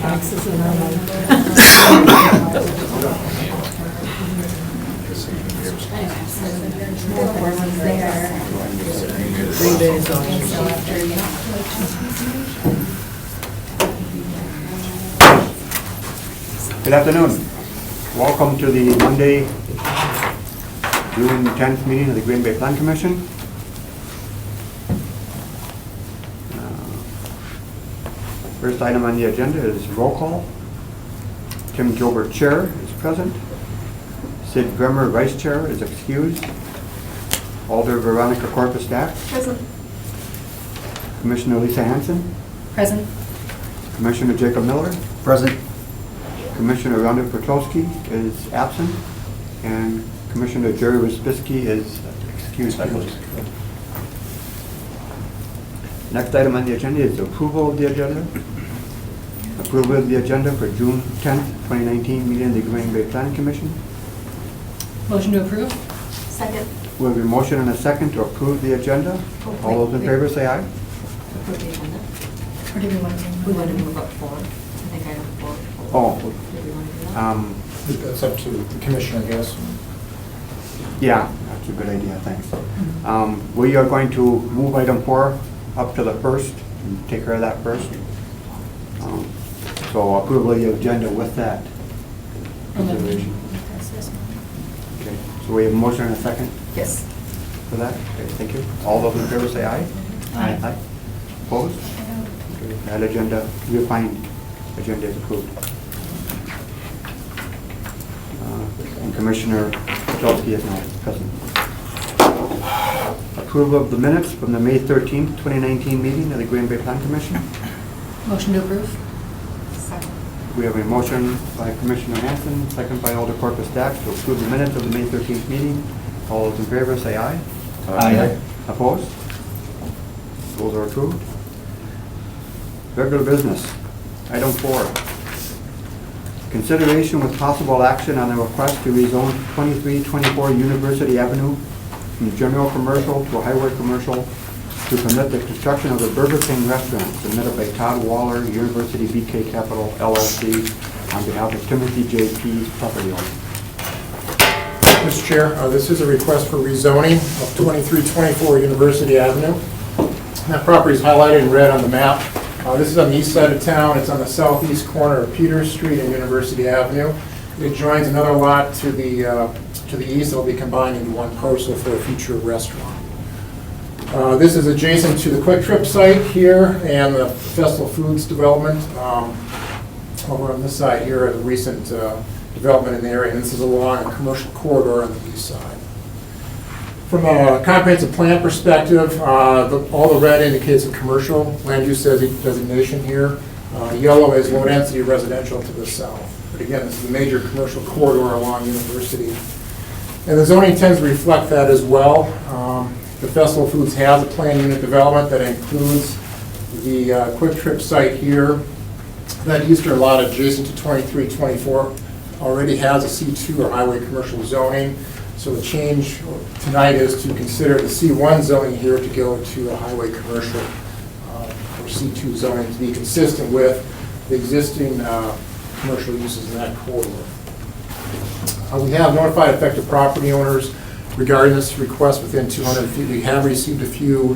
taxes and all Good afternoon. Welcome to the Monday, June 10th meeting of the Green Bay Plan Commission. First item on the agenda is roll call. Tim Gilbert, Chair, is present. Sid Bremer, Vice Chair, is excused. Alder Veronica Corpus Dax. Present. Commissioner Lisa Hanson. Present. Commissioner Jacob Miller. Present. Commissioner Rhonda Petrowski is absent. And Commissioner Jerry Wyspinski is excused. Next item on the agenda is approval of the agenda. Approval of the agenda for June 10th, 2019 meeting of the Green Bay Planning Commission. Motion to approve? Second. We have a motion and a second to approve the agenda. All those in favor say aye. Approve the agenda. Or do we want to? We want to move up forward. I think item 4. Oh, Do we want to do that? That's up to the commissioner, I guess. yeah, that's a good idea, thanks. We are going to move item 4 up to the first and take care of that first. So approval of the agenda with that consideration. Okay, so we have a motion and a second Yes. for that? Okay, thank you. All those in favor say aye. Aye. Opposed? Okay, that agenda, refined agenda is approved. And Commissioner Petrowski is now present. Approval of the minutes from the May 13th, 2019 meeting of the Green Bay Plan Commission. Motion to approve? Second. We have a motion by Commissioner Hanson, second by Alder Corpus Dax to approve the minutes of the May 13th meeting. All those in favor say aye. Aye. Opposed? Those are approved. Regular business. Item 4. Consideration with possible action on the request to rezone 2324 University Avenue from general commercial to highway commercial to permit the construction of a Burger King restaurant submitted by Todd Waller, University BK Capital LLC, on behalf of Timothy J. Pease, property owner. Mr. Chair, this is a request for rezoning of 2324 University Avenue. That property is highlighted in red on the map. This is on the east side of town. It's on the southeast corner of Peters Street and University Avenue. It joins another lot to the east that will be combined into one parcel for a future restaurant. This is adjacent to the Quick Trip site here and the Festival Foods development over on this side here, a recent development in the area. And this is along a commercial corridor on the east side. From a comprehensive plan perspective, all the red indicates a commercial land use designation here. Yellow is low-density residential to the south. But again, this is a major commercial corridor along University. And the zoning tends to reflect that as well. The Festival Foods has a planned unit development that includes the Quick Trip site here. That eastern lot adjacent to 2324 already has a C2 or highway commercial zoning. So the change tonight is to consider the C1 zoning here to go to a highway commercial or C2 zoning to be consistent with the existing commercial uses in that corridor. We have notified affected property owners regarding this request within 200 feet. We have received a few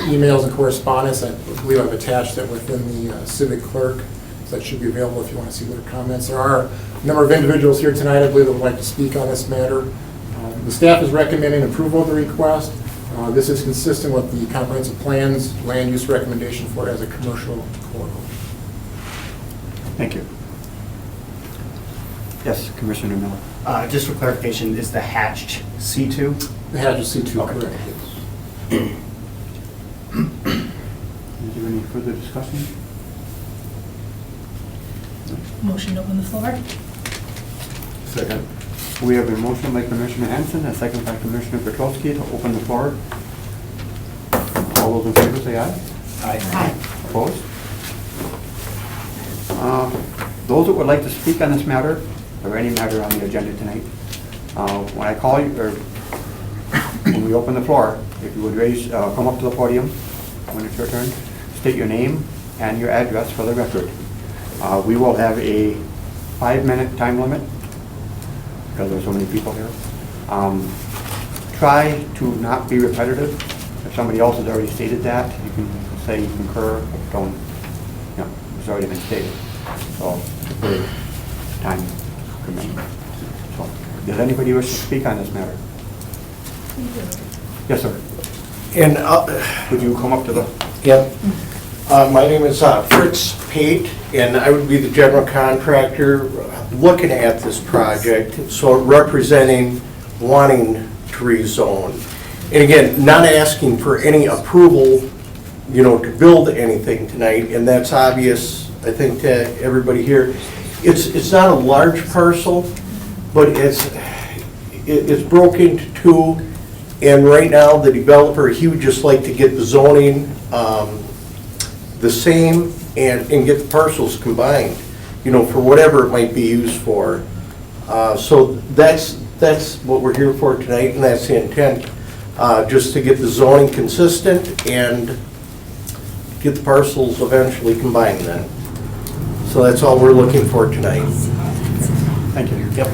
emails and correspondence. I believe I've attached that within the civic clerk. So that should be available if you want to see their comments. There are a number of individuals here tonight, I believe, that would like to speak on this matter. The staff is recommending approval of the request. This is consistent with the comprehensive plan's land use recommendation for it as a commercial corridor. Thank you. Yes, Commissioner Miller. Just for clarification, is the hatched C2? The hatch is C2, Okay. correct? Is there any further discussion? Motion to open the floor? Second. We have a motion by Commissioner Hanson, a second by Commissioner Petrowski to open the floor. All those in favor say aye. Aye. Opposed? Those that would like to speak on this matter, or any matter on the agenda tonight, when I call you, or when we open the floor, if you would come up to the podium when it's your turn, state your name and your address for the record. We will have a 5-minute time limit because there's so many people here. Try to not be repetitive. If somebody else has already stated that, you can say you concur, but don't, it's already been stated. So, it's a very time commitment. So, does anybody wish to speak on this matter? Yes, sir. And, Would you come up to the... yep, my name is Fritz Pate, and I would be the general contractor looking at this project, so representing, wanting to rezone. And again, not asking for any approval, to build anything tonight, and that's obvious, I think, to everybody here. It's not a large parcel, but it's broken into two, and right now, the developer, he would just like to get the zoning the same and get the parcels combined, for whatever it might be used for. So that's what we're here for tonight, and that's the intent, just to get the zoning consistent and get the parcels eventually combined then. So that's all we're looking for tonight. Thank you. Yep.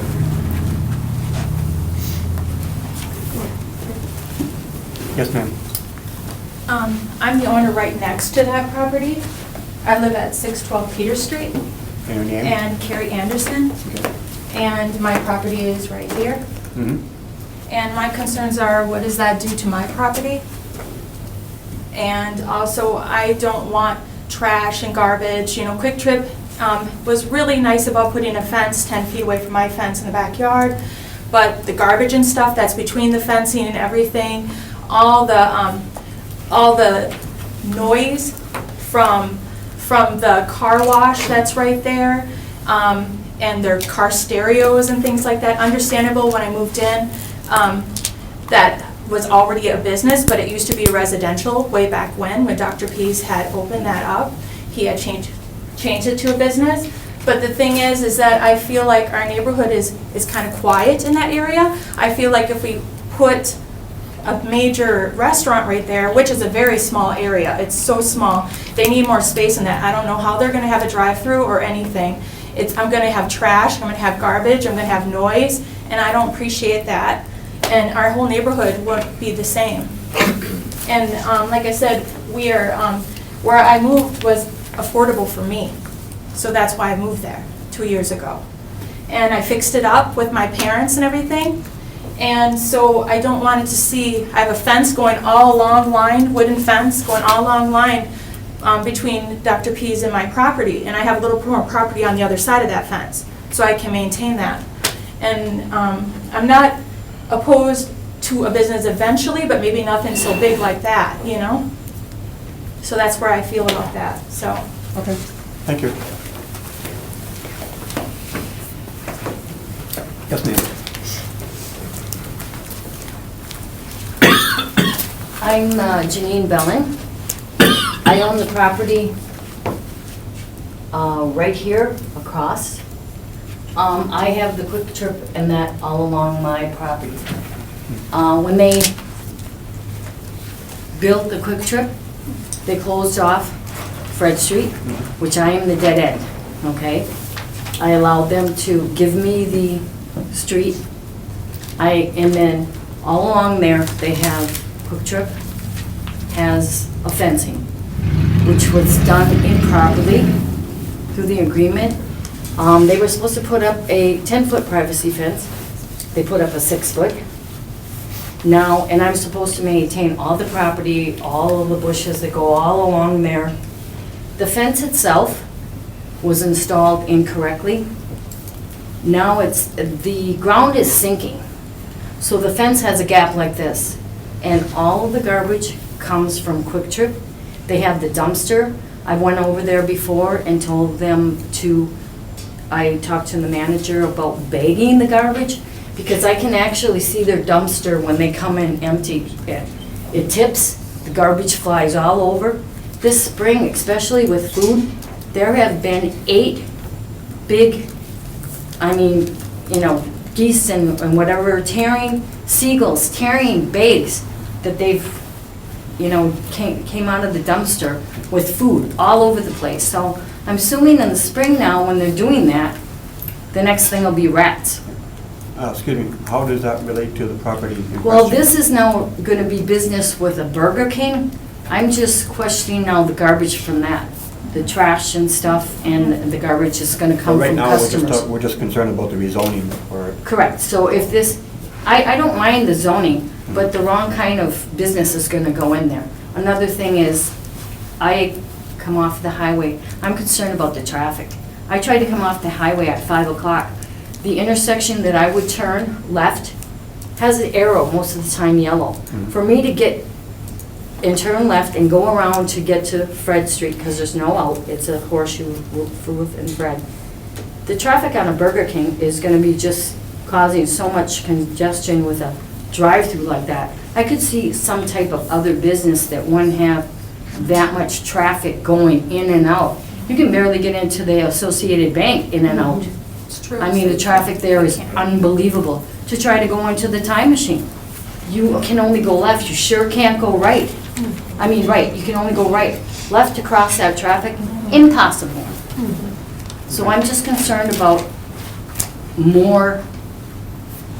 Yes, ma'am. I'm the owner right next to that property. I live at 612 Peter Street, And your name? and Carrie Anderson, and my property is right here. Mhm. And my concerns are, what does that do to my property? And also, I don't want trash and garbage. Quick Trip was really nice about putting a fence 10 feet away from my fence in the backyard, but the garbage and stuff that's between the fencing and everything, all the noise from the car wash that's right there, and their car stereos and things like that. Understandable, when I moved in, that was already a business, but it used to be residential way back when Dr. Pease had opened that up. He had changed it to a business. But the thing is that I feel like our neighborhood is kind of quiet in that area. I feel like if we put a major restaurant right there, which is a very small area, it's so small, they need more space in that. I don't know how they're gonna have a drive-through or anything. I'm gonna have trash, I'm gonna have garbage, I'm gonna have noise, and I don't appreciate that. And our whole neighborhood won't be the same. And like I said, where I moved was affordable for me. So that's why I moved there 2 years ago. And I fixed it up with my parents and everything. And so I don't want it to see, I have a fence going all along line, wooden fence going all along line between Dr. Pease and my property. And I have a little more property on the other side of that fence, so I can maintain that. And I'm not opposed to a business eventually, but maybe nothing so big like that, So that's where I feel about that, so. Okay. Thank you. Yes, ma'am. I'm Janine Bellin. I own the property right here across. I have the Quick Trip and that all along my property. When they built the Quick Trip, they closed off Fred Street, which I am the dead end, okay? I allowed them to give me the street. And then all along there, they have Quick Trip has a fencing, which was done improperly through the agreement. They were supposed to put up a 10-foot privacy fence. They put up a 6-foot. Now, and I'm supposed to maintain all the property, all of the bushes that go all along there. The fence itself was installed incorrectly. Now the ground is sinking. So the fence has a gap like this. And all of the garbage comes from Quick Trip. They have the dumpster. I went over there before and told them I talked to the manager about bagging the garbage, because I can actually see their dumpster when they come in empty. It tips, the garbage flies all over. This spring, especially with food, there have been 8 big, geese and whatever, seagulls tearing bags that they've, came out of the dumpster with food all over the place. So, I'm assuming in the spring now, when they're doing that, the next thing will be rats. Excuse me, how does that relate to the property in Well, question? this is now gonna be business with a Burger King. I'm just questioning now the garbage from that, the trash and stuff, and the garbage is gonna So come right from now, customers. we're just concerned about the rezoning for, Correct, so if this, I don't mind the zoning, but the wrong kind of business is gonna go in there. Another thing is, I come off the highway, I'm concerned about the traffic. I tried to come off the highway at 5 o'clock. The intersection that I would turn left has an arrow, most of the time yellow. For me to get and turn left and go around to get to Fred Street, because there's no out, it's a horseshoe for Ruth and Fred. The traffic on a Burger King is gonna be just causing so much congestion with a drive-through like that. I could see some type of other business that wouldn't have that much traffic going in and out. You can barely get into the Associated Bank in and out. It's true. I mean, the traffic there is unbelievable. To try to go into the time machine, you can only go left, you sure can't go right. I mean, right, you can only go right. Left to cross that traffic, impossible. So I'm just concerned about more,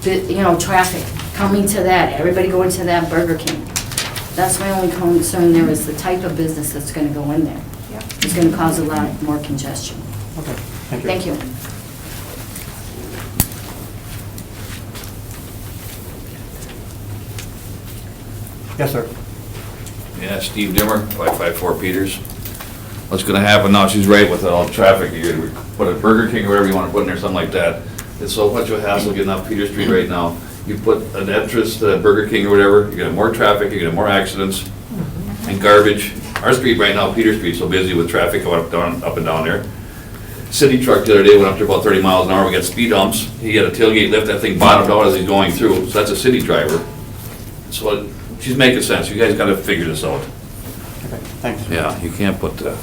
traffic coming to that, everybody going to that Burger King. That's my only concern there, is the type of business that's gonna go in there. Yep. It's gonna cause a lot more congestion. okay, thank you. Thank you. Yes, sir. Yeah, Steve Dimmer, 554 Peters. What's gonna happen now, she's right with all the traffic, you're gonna put a Burger King or whatever you wanna put in there, something like that. It's so much of a hassle getting off Peter Street right now. You put an entrance to Burger King or whatever, you get more traffic, you get more accidents and garbage. Our street right now, Peter Street's so busy with traffic going up and down there. City truck the other day went up to about 30 miles an hour, we got speed humps. He had a tailgate lift, that thing bottomed out as he's going through, so that's a city driver. So she's making sense, you guys gotta figure this out. Okay, thanks. Yeah, you can't put that.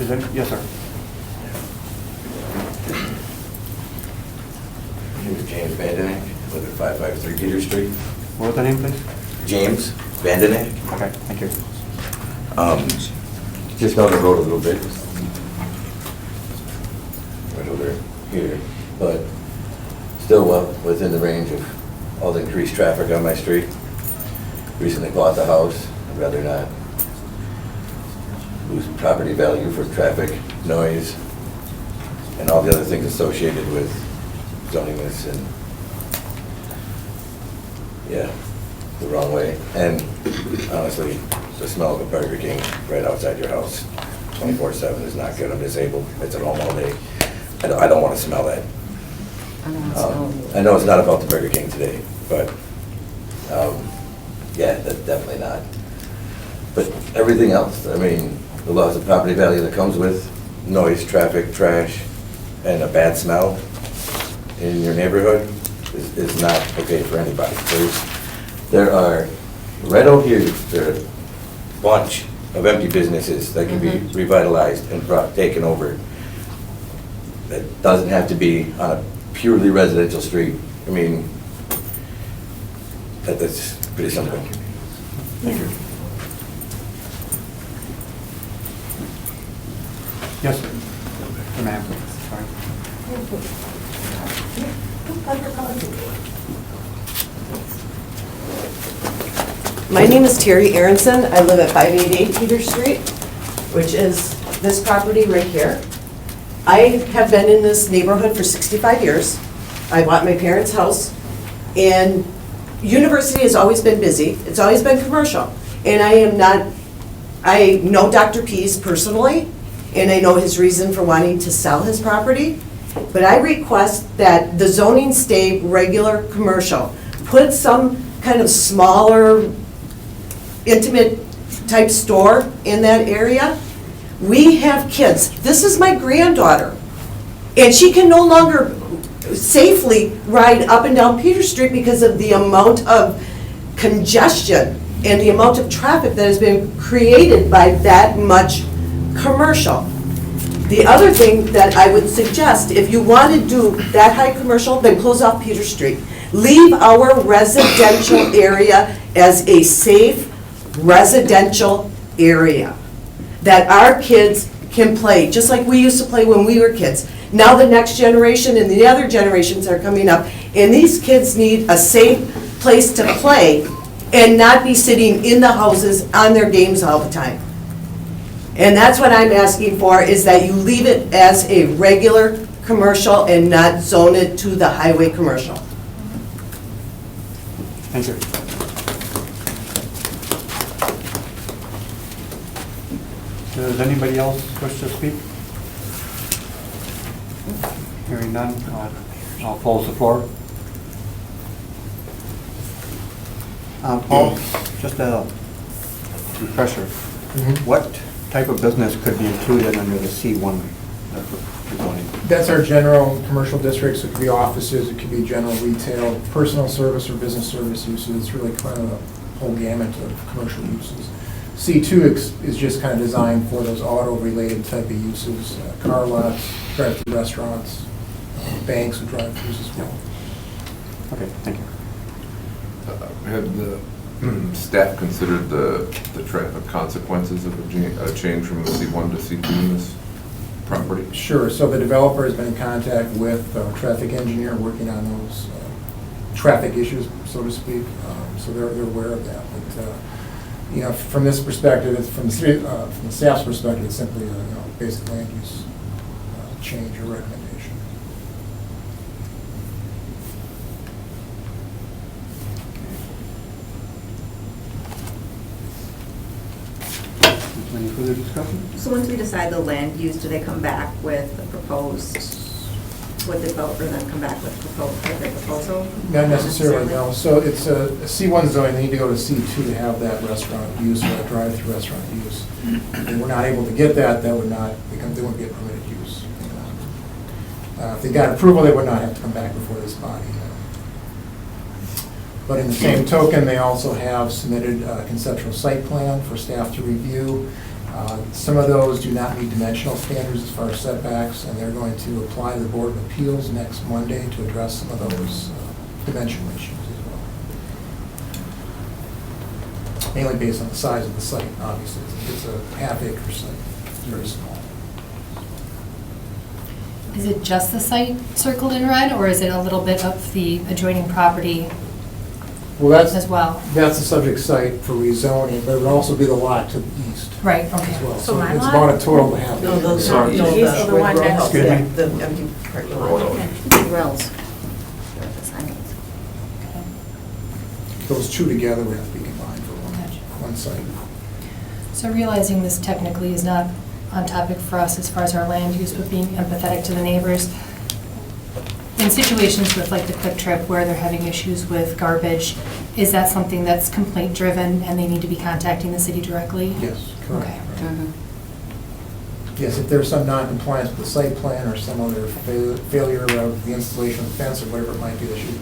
Is there, yes, sir. James Vandenack, live at 553 Peter Street. What was the name, please? James Vandenack. Okay, thank you. Just down the road a little bit. Right over here, but still well within the range of all the increased traffic on my street. Recently bought the house, I'd rather not lose property value for traffic, noise, and all the other things associated with zoning this and, yeah, the wrong way. And honestly, the smell of a Burger King right outside your house 24/7 is not good. I'm disabled. It's at home all day. I don't want to smell that. I don't know. I know it's not about the Burger King today, but, yeah, that's definitely not. But everything else, I mean, the loss of property value that comes with noise, traffic, trash, and a bad smell in your neighborhood is not okay for anybody. There are, right over here, there are a bunch of empty businesses that can be revitalized and taken over. That doesn't have to be on a purely residential street. I mean, that's pretty simple. Thank you. Yes, sir. The ma'am, sorry. My name is Terry Aronson. I live at 588 Peter Street, which is this property right here. I have been in this neighborhood for 65 years. I bought my parents' house, and university has always been busy. It's always been commercial. And I know Dr. Pease personally, and I know his reason for wanting to sell his property, but I request that the zoning stay regular commercial. Put some kind of smaller, intimate type store in that area. We have kids. This is my granddaughter, and she can no longer safely ride up and down Peter Street because of the amount of congestion and the amount of traffic that has been created by that much commercial. The other thing that I would suggest, if you want to do that high commercial, then close off Peter Street. Leave our residential area as a safe residential area. that our kids can play, just like we used to play when we were kids. Now the next generation and the other generations are coming up, and these kids need a safe place to play and not be sitting in the houses on their games all the time. And that's what I'm asking for, is that you leave it as a regular commercial and not zone it to the highway commercial. Thank you. Does anybody else wish to speak? Hearing none, I'll close the floor. Paul, just a refresher. What type of business could be included under the C1 zoning? That's our general commercial district, so it could be offices, it could be general retail, personal service or business service uses. It's really kind of a whole gamut of commercial uses. C2 is just kind of designed for those auto-related type of uses, car lots, drive-through restaurants, banks with drive-throughs as well. Okay, thank you. Have the staff considered the traffic consequences of a change from C1 to C2 in this property? Sure, so the developer has been in contact with a traffic engineer working on those traffic issues, so to speak, so they're aware of that. But, you know, from this perspective, it's from the staff's perspective, it's simply a basic land use change or recommendation. Any further discussion? So once we decide the land use, do they come back with the proposed, would the developer then come back with a proposal? Not necessarily, no. So it's a C1 zone, they need to go to C2 to have that restaurant use or that drive-through restaurant use. If we're not able to get that, they wouldn't be a permitted use. If they got approval, they would not have to come back before this body. But in the same token, they also have submitted a conceptual site plan for staff to review. Some of those do not meet dimensional standards as far as setbacks, and they're going to apply to the Board of Appeals next Monday to address some of those dimensional issues as well. Mainly based on the size of the site, obviously. It's a half-acre site. It's very small. Is it just the site circled in red, or is it a little bit of the adjoining property Well, as well? That's the subject site for rezoning, but it would also be the lot to the east Right, as okay. well. So my it's lot? about a total of half. No, those Sorry. no, He's the one row next house, to yeah, me. the empty parking lot. Rel's. Those two together would have to be combined for Gotcha. one site. So realizing this technically is not on topic for us as far as our land use, but being empathetic to the neighbors, in situations with like the Quick Trip where they're having issues with garbage, is that something that's complaint driven and they need to be contacting the city directly? Yes, correct. Okay. Right. Yes, if there's some non-compliance with the site plan or some other failure of the installation of the fence or whatever it might be, they should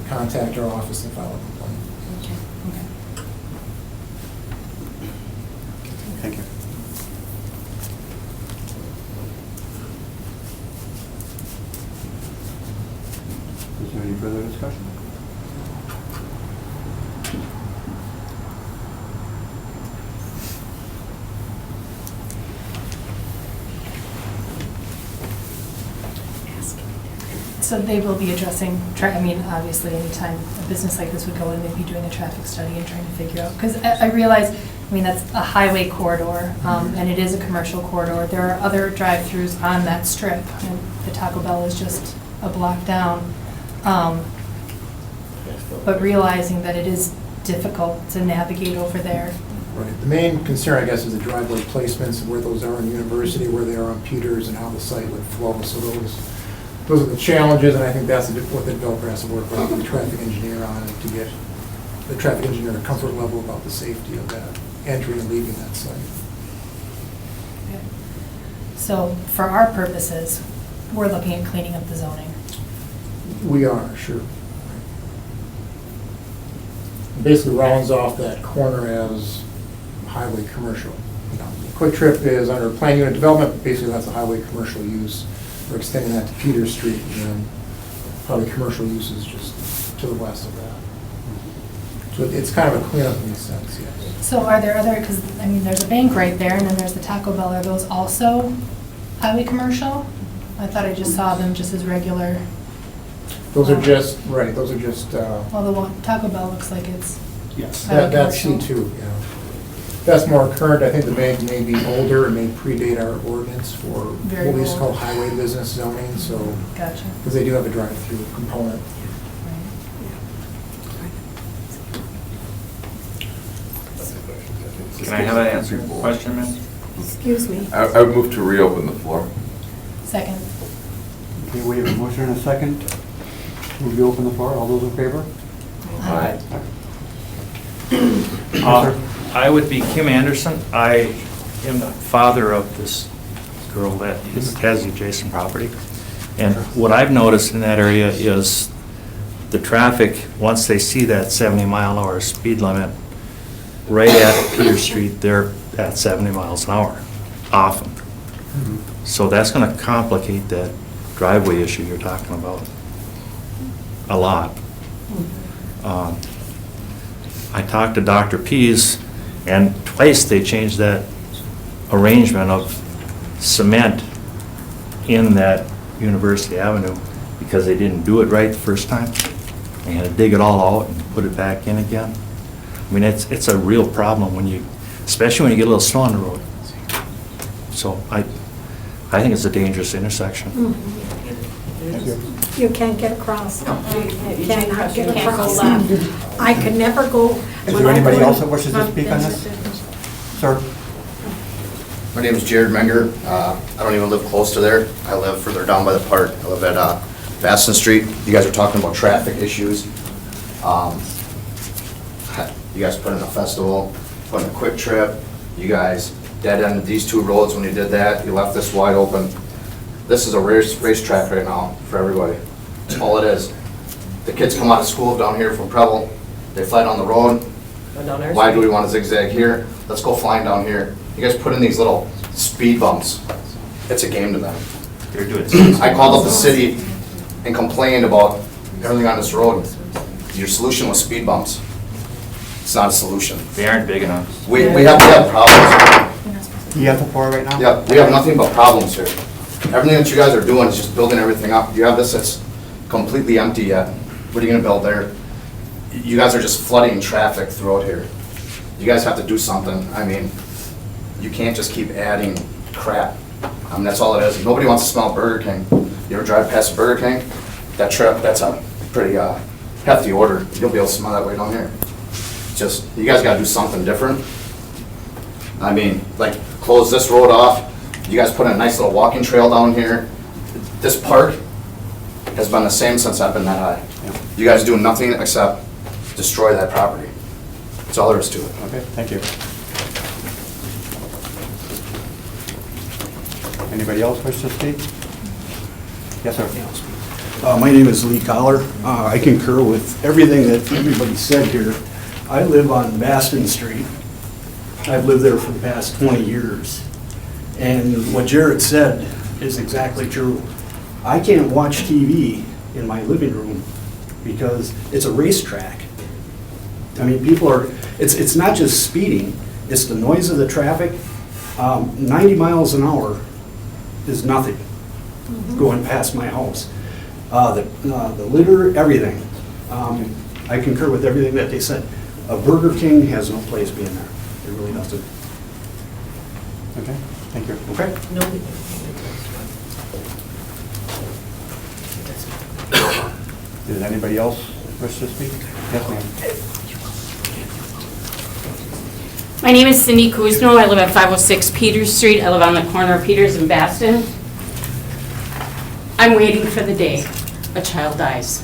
contact our office and file a complaint. Thank you. Is there any further discussion? So they will be addressing, I mean, obviously, anytime a business like this would go in, they'd be doing a traffic study and trying to figure out, because I realize, I mean, that's a highway corridor, and it is a commercial corridor. There are other drive-throughs on that strip, and the Taco Bell is just a block down. But realizing that it is difficult to navigate over there. Right. The main concern, I guess, is the driveway placements, where those are in University, where they are on Peters, and how the site would flow. So those are the challenges, and I think that's what the developer has to work with the traffic engineer on, to get the traffic engineer a comfort level about the safety of that entry and leaving that site. So for our purposes, we're looking at cleaning up the zoning. We are, sure. Basically rounds off that corner as highway commercial. You know, Quick Trip is under plan unit development, but basically that's a highway commercial use. We're extending that to Peters Street, and then probably commercial uses just to the west of that. So it's kind of a cleanup in a sense, yes. So are there other, because, I mean, there's a bank right there, and then there's the Taco Bell, are those also highway commercial? I thought I just saw them just as regular, Those are just, right, those are just, well, the one, Taco Bell looks like it's Yes. highway that's commercial. C2, yeah. That's more current, I think the bank may be older, it may predate our ordinance for Very what we used to call old. highway business zoning, so, Gotcha. because they do have a drive-through component. Can I have an answer question, ma'am? Excuse me. I would move to reopen the floor. Second. Okay, we have a motion and a second. Will you open the floor? All those in favor? Aye. I would be Kim Anderson. I am the father of this girl that has the adjacent property. And what I've noticed in that area is the traffic, once they see that 70-mile-an-hour speed limit, right at Peter Street, they're at 70 miles an hour, often. So that's going to complicate that driveway issue you're talking about a lot. I talked to Dr. Pease, and twice they changed that arrangement of cement in that University Avenue because they didn't do it right the first time. They had to dig it all out and put it back in again. I mean, it's a real problem when you, especially when you get a little snow on the road. So I think it's a dangerous intersection. You can't get across. You cannot get You can't go across. left. I could never go. Is there anybody else that wishes to speak on this? Sir? My name is Jared Menger. I don't even live close to there. I live further down by the park. I live at Vaston Street. You guys are talking about traffic issues. You guys put in a festival, put in a quick trip. You guys dead-ended these two roads when you did that. You left this wide open. This is a racetrack right now for everybody. That's all it is. The kids come out of school down here from Preble. They fly down the road. Why do we want to zigzag here? Let's go flying down here. You guys put in these little speed bumps. It's a game to them. They're doing I called up the city and complained about everything on this road. Your solution was speed bumps. It's not a solution. They aren't big enough. We have problems. You have the floor right now? Yeah, we have nothing but problems here. Everything that you guys are doing is just building everything up. You have this that's completely empty yet. What are you gonna build there? You guys are just flooding traffic throughout here. You guys have to do something. I mean, you can't just keep adding crap. That's all it is. Nobody wants to smell Burger King. You ever drive past Burger King? That's a pretty hefty order. You'll be able to smell that way down here. Just, you guys gotta do something different. I mean, like, close this road off. You guys put in a nice little walking trail down here. This park has been the same since I've been that high. You guys do nothing except destroy that property. That's all there is to it. Okay, thank you. Anybody else wish to speak? Yes, sir. My name is Lee Collar. I concur with everything that everybody said here. I live on Vaston Street. I've lived there for the past 20 years. And what Jared said is exactly true. I can't watch TV in my living room because it's a racetrack. I mean, people are, it's not just speeding, it's the noise of the traffic. 90 miles an hour is nothing going past my house. The litter, everything. I concur with everything that they said. A Burger King has no place being there. It really doesn't. Okay, thank you. Okay? Does anybody else wish to speak? Yes, ma'am. My name is Cindy Kuzno. I live at 506 Peters Street. I live on the corner of Peters and Baston. I'm waiting for the day a child dies.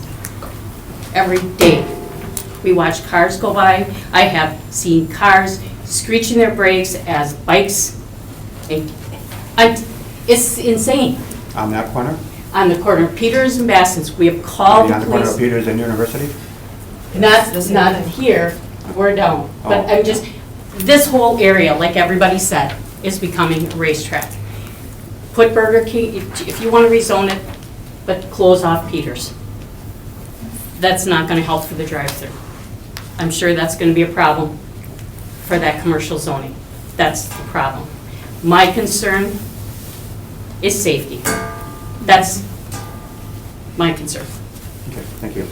Every day. We watch cars go by. I have seen cars screeching their brakes as bikes. It's insane. On that corner? On the corner of Peters and Baston. We have called the On the corner of police. Peters and University? Not here, we're down. But I'm just, this whole area, like everybody said, is becoming a racetrack. Put Burger King, if you want to rezone it, but close off Peters. That's not going to help for the drive-through. I'm sure that's going to be a problem for that commercial zoning. That's the problem. My concern is safety. That's my concern. Okay, thank you.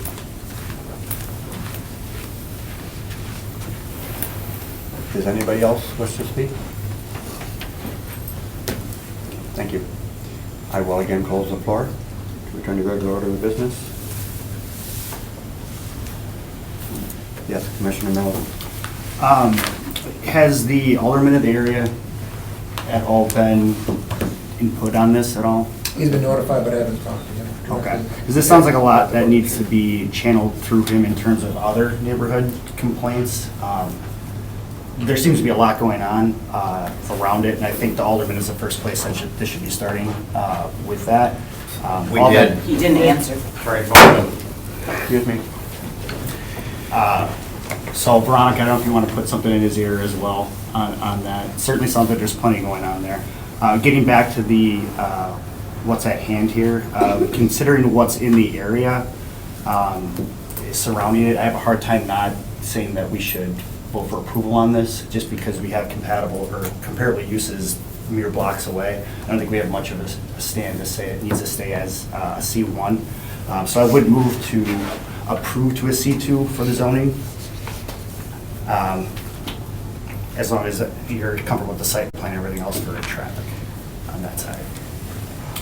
Does anybody else wish to speak? Thank you. I will again close the floor to return to regular order of business. Yes, Commissioner Miller. Has the alderman of the area at all been input on this at all? He's been notified, but I haven't talked to him. Okay, because this sounds like a lot that needs to be channeled through him in terms of other neighborhood complaints. There seems to be a lot going on around it, and I think the alderman is the first place that this should be starting with that. We did. He didn't answer. Right. Excuse me. So Veronica, I don't know if you want to put something in his ear as well on that. Certainly sounds like there's plenty going on there. Getting back to the, what's at hand here, considering what's in the area surrounding it, I have a hard time not saying that we should vote for approval on this, just because we have compatible or comparable uses mere blocks away. I don't think we have much of a stand to say it needs to stay as a C1. So I would move to approve to a C2 for the zoning, as long as you're comfortable with the site plan and everything else for traffic on that side.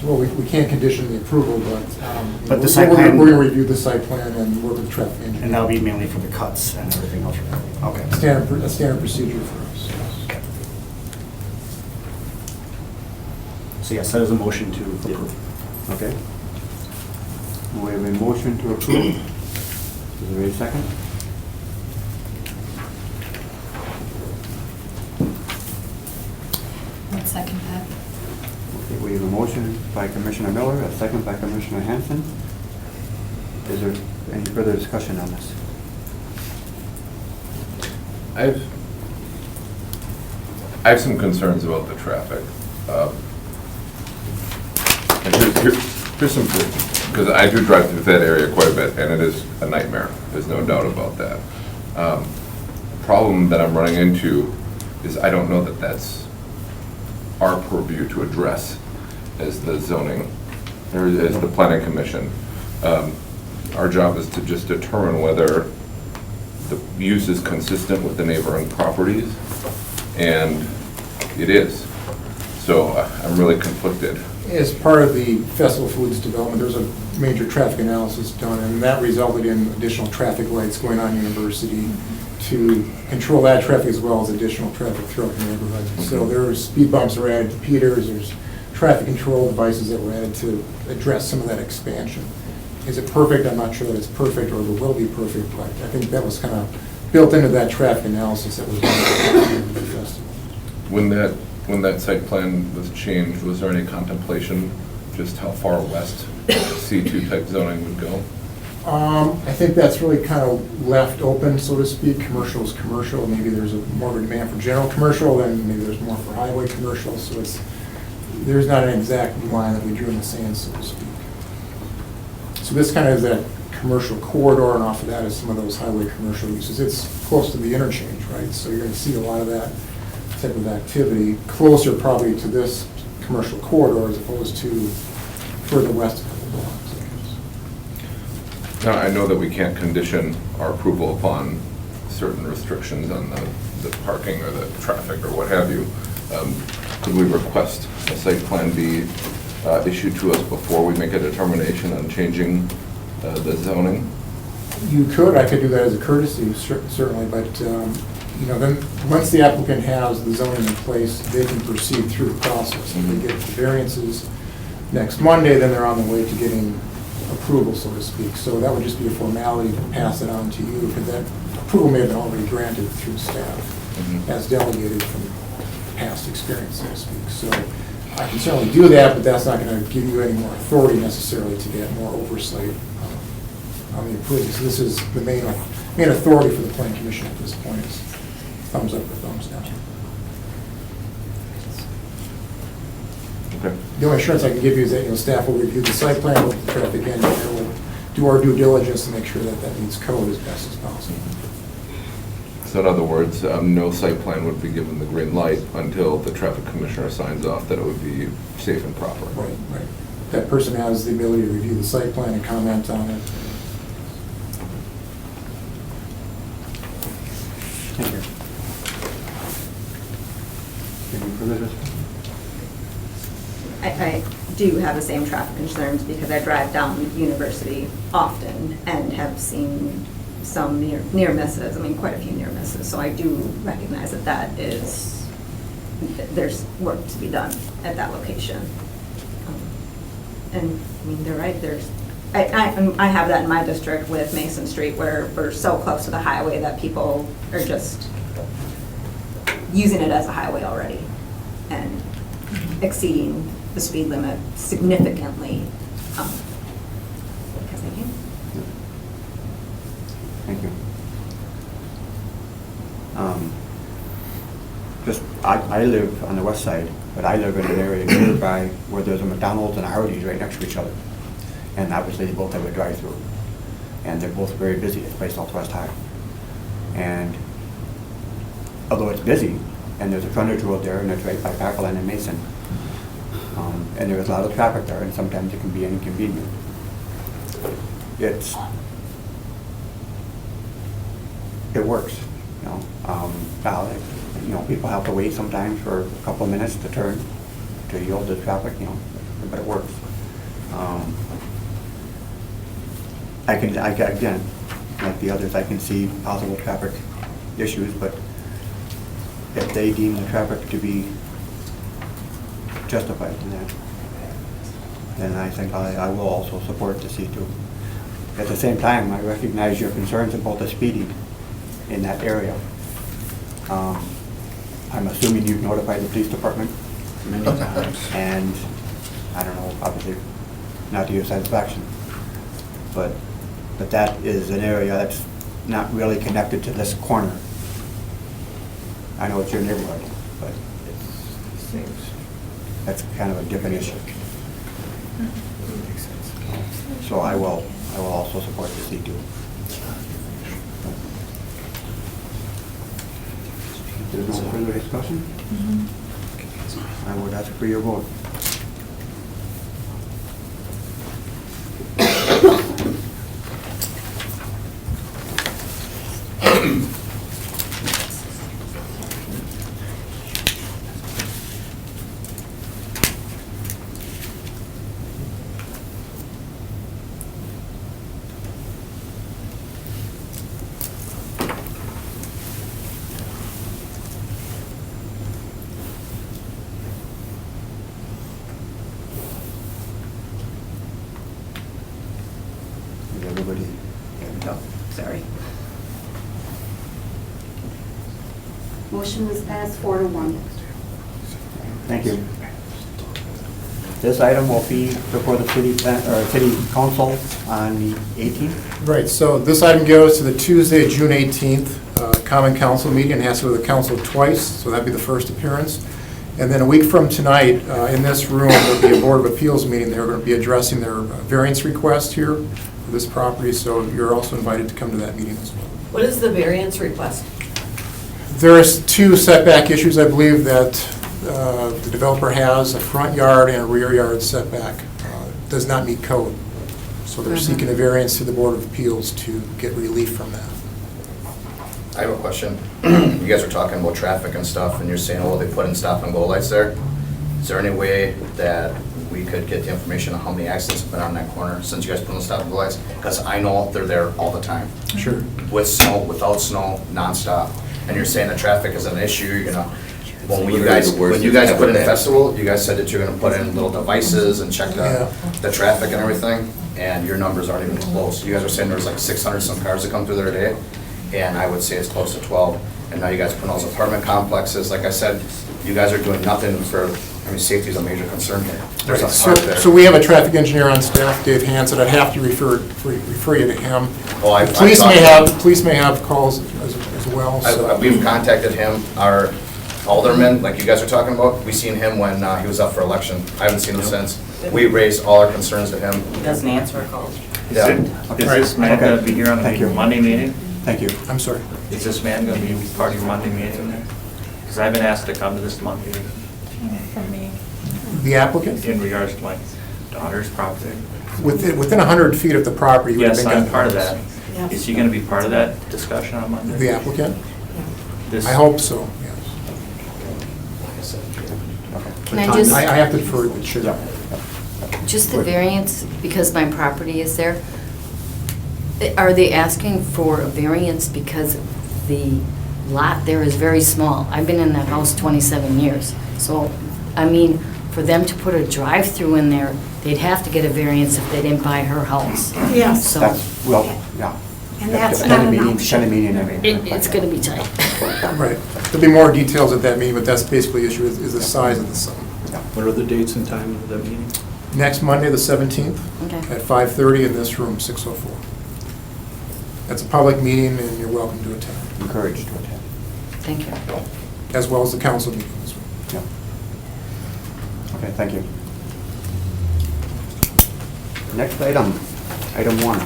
Well, we can't condition the approval, But the site plan- we're going to review the site plan and work with the traffic engineer. And that'll be mainly for the cuts and everything else. Okay. A standard procedure for us, yes. So yes, that is a motion to approve. Okay. We have a motion to approve. Is there a second? One second, Pat. Okay, we have a motion by Commissioner Miller, a second by Commissioner Hanson. Is there any further discussion on this? I have some concerns about the traffic. And here's some, because I do drive through that area quite a bit, and it is a nightmare. There's no doubt about that. Problem that I'm running into is I don't know that that's our purview to address as the zoning, or as the planning commission. Our job is to just determine whether the use is consistent with the neighboring properties, and it is. So I'm really conflicted. As part of the Festival Foods development, there's a major traffic analysis done, and that resulted in additional traffic lights going on University to control that traffic as well as additional traffic throughout the neighborhood. So there are speed bumps that were added to Peters, there's traffic control devices that were added to address some of that expansion. Is it perfect? I'm not sure that it's perfect or it will be perfect, but I think that was kind of built into that traffic analysis that was done at the festival. When that site plan was changed, was there any contemplation just how far west C2 type zoning would go? I think that's really kind of left open, so to speak. Commercial is commercial. Maybe there's more of a demand for general commercial, and maybe there's more for highway commercial. So there's not an exact line that we drew in the sand, so to speak. So this kind of is that commercial corridor, and off of that is some of those highway commercial uses. It's close to the interchange, right? So you're going to see a lot of that type of activity closer probably to this commercial corridor as opposed to further west a couple blocks, I guess. Now, I know that we can't condition our approval upon certain restrictions on the parking or the traffic or what have you. Could we request a site plan be issued to us before we make a determination on changing the zoning? You could, I could do that as a courtesy, certainly, but, then, once the applicant has the zoning in place, they can proceed through the process. If they get the variances next Monday, then they're on the way to getting approval, so to speak. So that would just be a formality to pass it on to you, because that approval may have been already granted through staff, as delegated from past experience, so to speak. So I can certainly do that, but that's not going to give you any more authority necessarily to get more oversight on the approval. So this is the main authority for the planning commission at this point is thumbs up or thumbs down. Okay. The only assurance I can give you is that, staff will review the site plan, with the traffic engineer, will do our due diligence to make sure that that meets code as best as possible. So in other words, no site plan would be given the green light until the traffic commissioner signs off that it would be safe and proper. Right, right. That person has the ability to review the site plan and comment on it. Thank you. Any further discussion? I do have the same traffic concerns because I drive down University often and have seen some near misses, I mean, quite a few near misses. So I do recognize that there's work to be done at that location. And, I mean, they're right, I have that in my district with Mason Street where we're so close to the highway that people are just using it as a highway already and exceeding the speed limit significantly because they can. Thank you. I live on the west side, but I live in an area nearby where there's a McDonald's and a Hardee's right next to each other. And obviously they both have a drive-through. And they're both very busy, it's by Southwest High. And although it's busy, and there's a frontage road there, and it's right by Packland and Mason, and there's a lot of traffic there, and sometimes it can be inconvenient. It works, you know. People have to wait sometimes for a couple of minutes to turn, to yield to traffic, you know, but it works. Again, like the others, I can see possible traffic issues, but if they deem the traffic to be justified in that, then I think I will also support the C2. At the same time, I recognize your concerns about the speeding in that area. I'm assuming you've notified the police department many times, and I don't know, obviously not to your satisfaction, but that is an area that's not really connected to this corner. I know it's your neighborhood, but that's kind of a different issue. So I will also support the C2. If there's no further discussion, I would ask for your vote. Is everybody? Oh, sorry. Motion was passed 4-1. Thank you. This item will be before the city council on the 18th. Right, so this item goes to the Tuesday, June 18th, Common Council meeting, and has to go to the council twice, so that'd be the first appearance. And then a week from tonight, in this room, there'll be a Board of Appeals meeting. They're going to be addressing their variance request here for this property, so you're also invited to come to that meeting as well. What is the variance request? There's two setback issues, I believe, that the developer has, a front yard and a rear yard setback. Does not meet code. So they're seeking a variance to the Board of Appeals to get relief from that. I have a question. You guys are talking about traffic and stuff, and you're saying, oh, they put in stop and go lights there. Is there any way that we could get the information on how many accidents have been on that corner since you guys put in stop and go lights? Because I know they're there all the time. Sure. With snow, without snow, nonstop. And you're saying that traffic is an issue, you're gonna, when you guys put in a festival, you guys said that you're gonna put in little devices and check the traffic and everything, and your numbers aren't even close. You guys are saying there's like 600 some cars that come through there a day, and I would say it's close to 12. And now you guys put in those apartment complexes. Like I said, you guys are doing nothing for, safety is a major concern here. There's a park there. So we have a traffic engineer on staff, Dave Hansen. I'd have to refer you to him. Oh, Police may have calls as well. so. We've contacted him, our alderman, like you guys are talking about. We seen him when he was up for election. I haven't seen him since. We raised all our concerns to him. He doesn't answer our calls. Yeah. Is this man going to be here on the Monday meeting? Thank you. I'm sorry. Is this man going to be part of your Monday meeting there? Because I've been asked to come to this Monday From me. The applicant? in regards to my daughter's property. Within 100 feet of the property. you would have Yes, been I'm given part of notice. that. Is he going to be part of that discussion on Monday? The applicant? This- I hope so, yes. Can I just, I have to defer to the chair. just the variance, because my property is there, are they asking for a variance because the lot there is very small? I've been in that house 27 years. So, I mean, for them to put a drive-through in there, they'd have to get a variance if they didn't buy her house. Yes. So, That's, well, yeah. And that's Kind of not an meeting- option. kind of meeting and- it's gonna be tight. Right. There'll be more details at that meeting, but that's basically the issue, is the size of the sign. What are the dates and time of that meeting? Next Monday, the 17th, Okay. at 5:30 in this room, 604. That's a public meeting, and you're welcome to attend, Encouraged to attend. Thank you. as well as the council meeting as well. Yeah. Okay, thank you. Next item, item 1.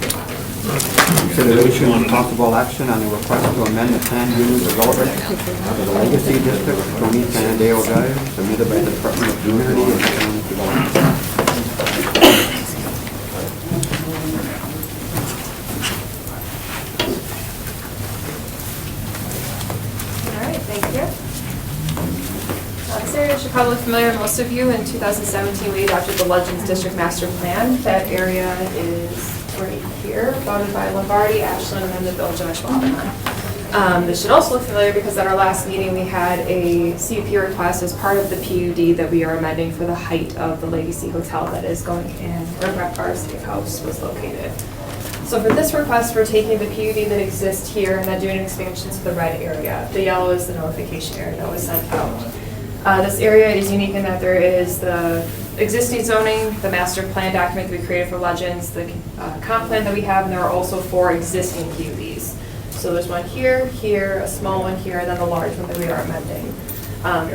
Consideration and possible action on the request to amend the planned unit development of the Legacy District, Tony Sanadeo Drive, submitted by the Department of Community and Economic Development. All right, thank you. This area should probably be familiar to most of you. In 2017, we adopted the Legends District Master Plan. That area is right here, bounded by Lombardi, Ashland, and then the village of Ashwaubenon. This should also look familiar because at our last meeting, we had a CUP request as part of the PUD that we are amending for the height of the Legacy Hotel that is going in where Brett Barr's Steakhouse was located. So for this request, we're taking the PUD that exists here and then doing an expansion to the red area. The yellow is the notification area that was sent out. This area is unique in that there is the existing zoning, the master plan document that we created for Legends, the comp plan that we have, and there are also 4 existing PUDs. So there's one here, here, a small one here, and then the large one that we are amending.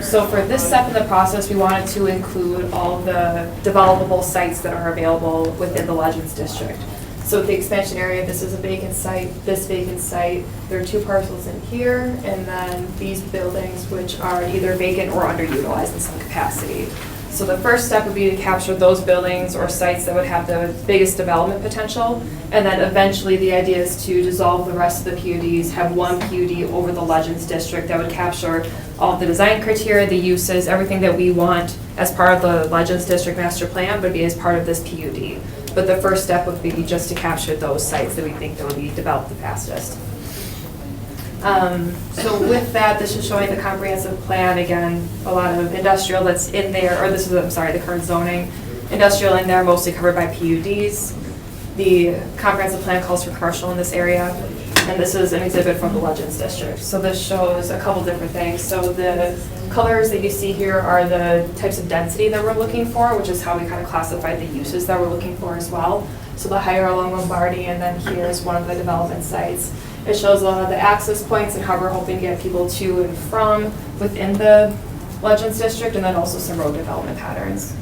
So for this step in the process, we wanted to include all the developable sites that are available within the Legends District. So the expansion area, this is a vacant site, this vacant site, there are 2 parcels in here, and then these buildings which are either vacant or underutilized in some capacity. So the first step would be to capture those buildings or sites that would have the biggest development potential, and then eventually the idea is to dissolve the rest of the PUDs, have one PUD over the Legends District that would capture all of the design criteria, the uses, everything that we want as part of the Legends District Master Plan would be as part of this PUD. But the first step would be just to capture those sites that we think that would be developed the fastest. So with that, this is showing the comprehensive plan. Again, a lot of industrial that's in there, or this is, I'm sorry, the current zoning. Industrial in there, mostly covered by PUDs. The comprehensive plan calls for commercial in this area. And this is an exhibit from the Legends District. So this shows a couple different things. So the colors that you see here are the types of density that we're looking for, which is how we kind of classify the uses that we're looking for as well. So the higher along Lombardi, and then here's one of the development sites. It shows a lot of the access points and how we're hoping to get people to and from within the Legends District, and then also some road development patterns.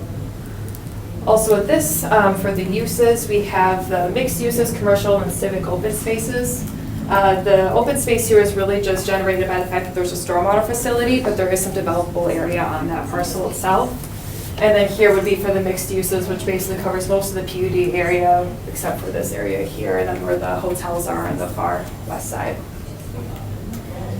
Also with this, for the uses, we have the mixed uses, commercial and civic open spaces. The open space here is really just generated by the fact that there's a stormwater facility, but there is some developable area on that parcel itself. And then here would be for the mixed uses, which basically covers most of the PUD area, except for this area here, and then where the hotels are on the far west side.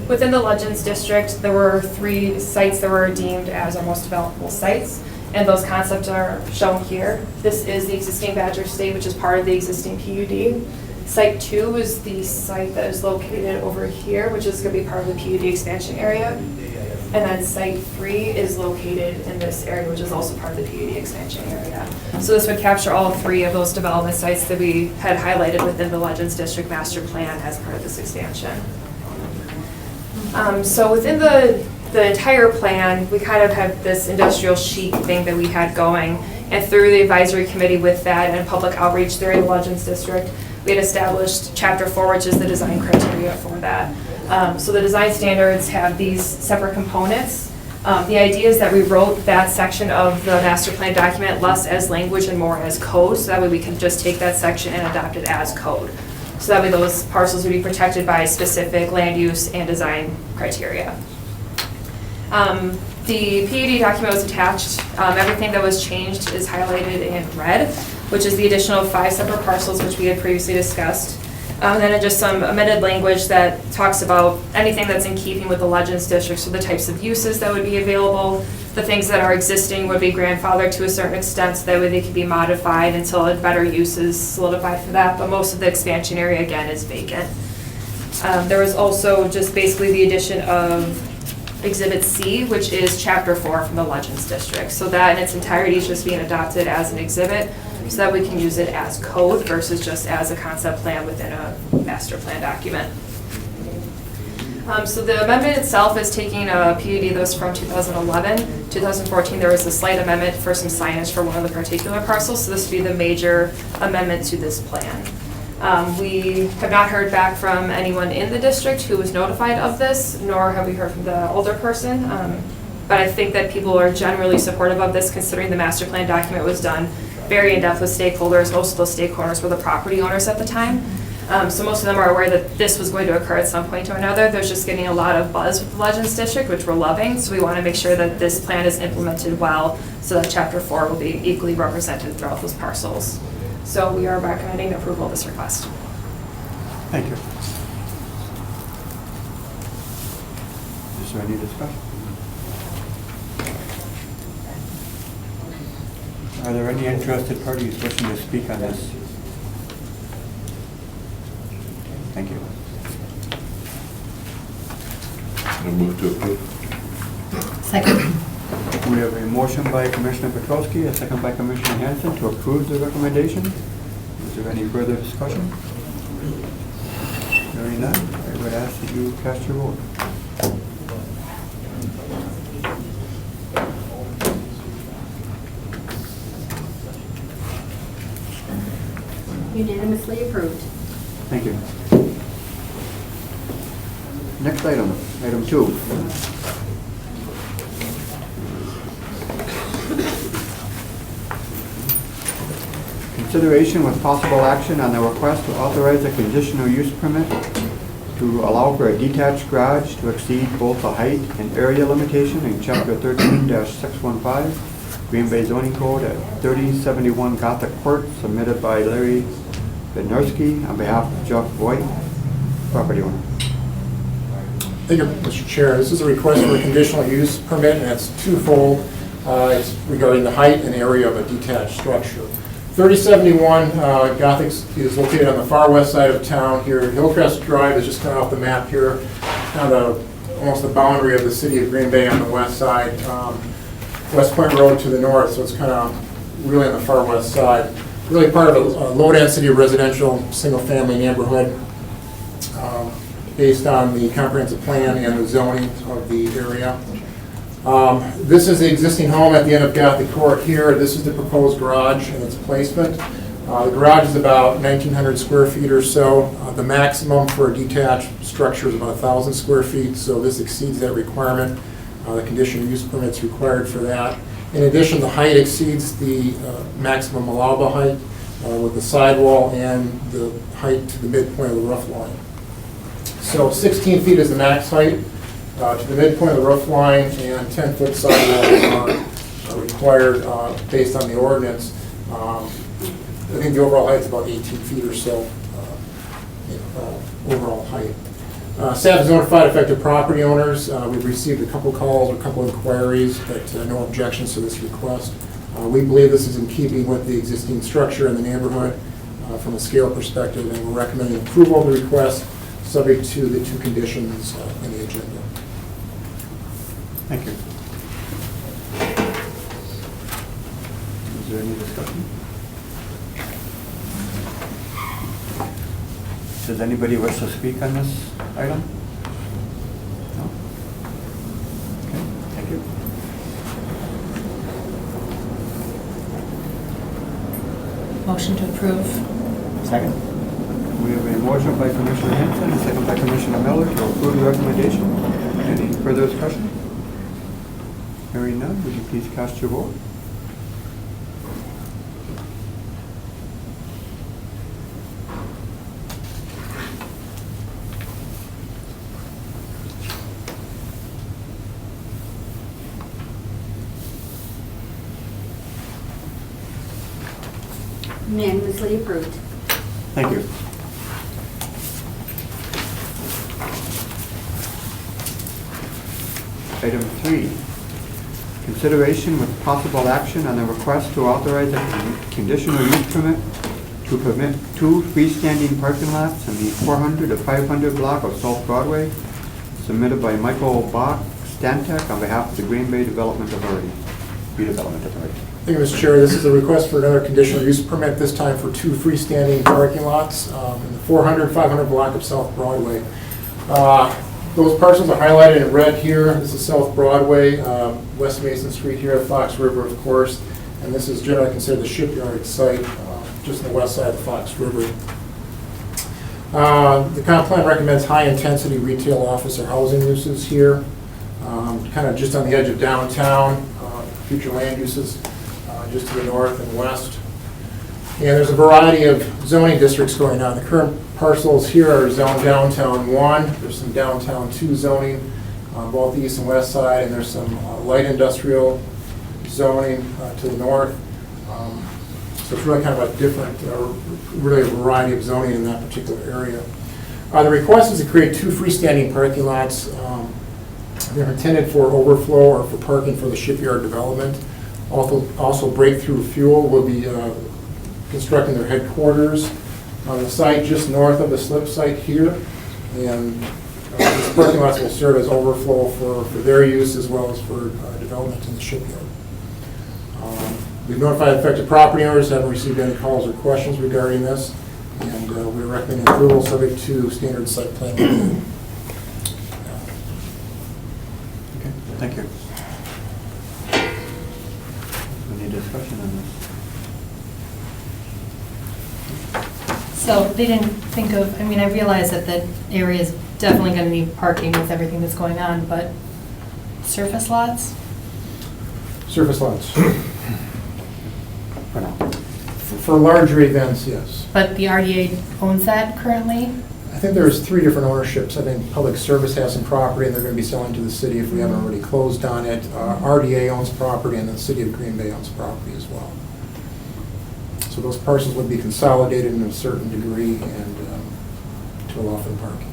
Within the Legends District, there were 3 sites that were deemed as our most developable sites, and those concepts are shown here. This is the existing Badger Estate, which is part of the existing PUD. Site 2 is the site that is located over here, which is going to be part of the PUD expansion area. And then Site 3 is located in this area, which is also part of the PUD expansion area. So this would capture all 3 of those development sites that we had highlighted within the Legends District Master Plan as part of this expansion. So within the entire plan, we kind of have this industrial chic thing that we had going. And through the advisory committee with that and public outreach through the Legends District, we had established Chapter 4, which is the design criteria for that. So the design standards have these separate components. The idea is that we wrote that section of the master plan document less as language and more as code, so that way we can just take that section and adopt it as code. So that way those parcels would be protected by specific land use and design criteria. The PUD document was attached. Everything that was changed is highlighted in red, which is the additional 5 separate parcels which we had previously discussed. And then just some amended language that talks about anything that's in keeping with the Legends District, so the types of uses that would be available, the things that are existing would be grandfathered to a certain extent, so that way they could be modified until a better use is solidified for that, but most of the expansion area, again, is vacant. There was also just basically the addition of Exhibit C, which is Chapter 4 from the Legends District. So that in its entirety is just being adopted as an exhibit, so that we can use it as code versus just as a concept plan within a master plan document. So the amendment itself is taking a PUD that was from 2011. 2014, there was a slight amendment for some signage for one of the particular parcels, so this would be the major amendment to this plan. We have not heard back from anyone in the district who was notified of this, nor have we heard from the older person. But I think that people are generally supportive of this, considering the master plan document was done very in-depth with stakeholders. Most of those stakeholders were the property owners at the time. So most of them are aware that this was going to occur at some point or another. There's just getting a lot of buzz with the Legends District, which we're loving. So we want to make sure that this plan is implemented well, so that Chapter 4 will be equally represented throughout those parcels. So we are recommending approval of this request. Thank you. Is there any discussion? Are there any interested parties wishing to speak on this? Thank you. I move to approve. Second. We have a motion by Commissioner Petrowski, a second by Commissioner Hanson to approve the recommendation. Is there any further discussion? Hearing none, I would ask that you cast your vote. Unanimously approved. Thank you. Next item, item 2. Consideration with possible action on the request to authorize a conditional use permit to allow for a detached garage to exceed both the height and area limitation in Chapter 13-615, Green Bay zoning code at 3071 Gothic Court, submitted by Larry Bednarski on behalf of Jeff Voigt, property owner. Thank you, Mr. Chair. This is a request for a conditional use permit, and it's twofold. It's regarding the height and area of a detached structure. 3071 Gothic is located on the far west side of town here. Hillcrest Drive is just kind of off the map here, kind of almost the boundary of the city of Green Bay on the west side. West Point Road to the north, so it's kind of really on the far west side. Really part of a low-density residential, single-family neighborhood based on the comprehensive plan and the zoning of the area. This is the existing home at the end of Gothic Court here. This is the proposed garage and its placement. The garage is about 1,900 square feet or so. The maximum for a detached structure is about 1,000 square feet, so this exceeds that requirement. The conditional use permit's required for that. In addition, the height exceeds the maximum allowable height with the sidewall and the height to the midpoint of the roof line. So 16 feet is the max height to the midpoint of the roof line, and 10-foot sidewalls are required based on the ordinance. I think the overall height is about 18 feet or so, overall height. Staff has notified affected property owners. We've received a couple calls, a couple inquiries, but no objections to this request. We believe this is in keeping with the existing structure in the neighborhood from a scale perspective, and we're recommending approval of the request subject to the 2 conditions in the agenda. Thank you. Is there any discussion? Does anybody wish to speak on this item? No? Okay, thank you. Motion to approve. Second. We have a motion by Commissioner Hanson, a second by Commissioner Miller to approve the recommendation. Any further discussion? Hearing none, would you please cast your vote? Unanimously approved. Thank you. Item 3, consideration with possible action on the request to authorize a conditional use permit to permit 2 freestanding parking lots in the 400 to 500 block of South Broadway, submitted by Michael Bach Stantec on behalf of the Green Bay Development Authority. Redevelopment Authority. Thank you, Mr. Chair. This is a request for another conditional use permit, this time for 2 freestanding parking lots in the 400, 500 block of South Broadway. Those parcels are highlighted in red here. This is South Broadway, West Mason Street here at Fox River, of course, and this is generally considered the shipyard site, just on the west side of the Fox River. The comp plan recommends high-intensity retail office or housing uses here, kind of just on the edge of downtown, future land uses just to the north and west. And there's a variety of zoning districts going on. The current parcels here are zoned downtown 1. There's some downtown 2 zoning on both the east and west side, and there's some light industrial zoning to the north. So it's really kind of a different, really a variety of zoning in that particular area. The request is to create 2 freestanding parking lots. They're intended for overflow or for parking for the shipyard development. Also Breakthrough Fuel will be constructing their headquarters on the site just north of the slip site here. And these parking lots will serve as overflow for their use as well as for development in the shipyard. We've notified affected property owners, haven't received any calls or questions regarding this, and we're recommending approval subject to standard site plan review. Okay, thank you. Any discussion on this? So they didn't think of, I mean, I realize that that area is definitely going to need parking with everything that's going on, but surface lots? Surface lots. For now. For larger events, yes. But the RDA owns that currently? I think there's 3 different ownerships. I think Public Service has some property, and they're going to be selling to the city if we haven't already closed on it. RDA owns property, and the city of Green Bay owns property as well. So those parcels would be consolidated in a certain degree and to allow for the parking.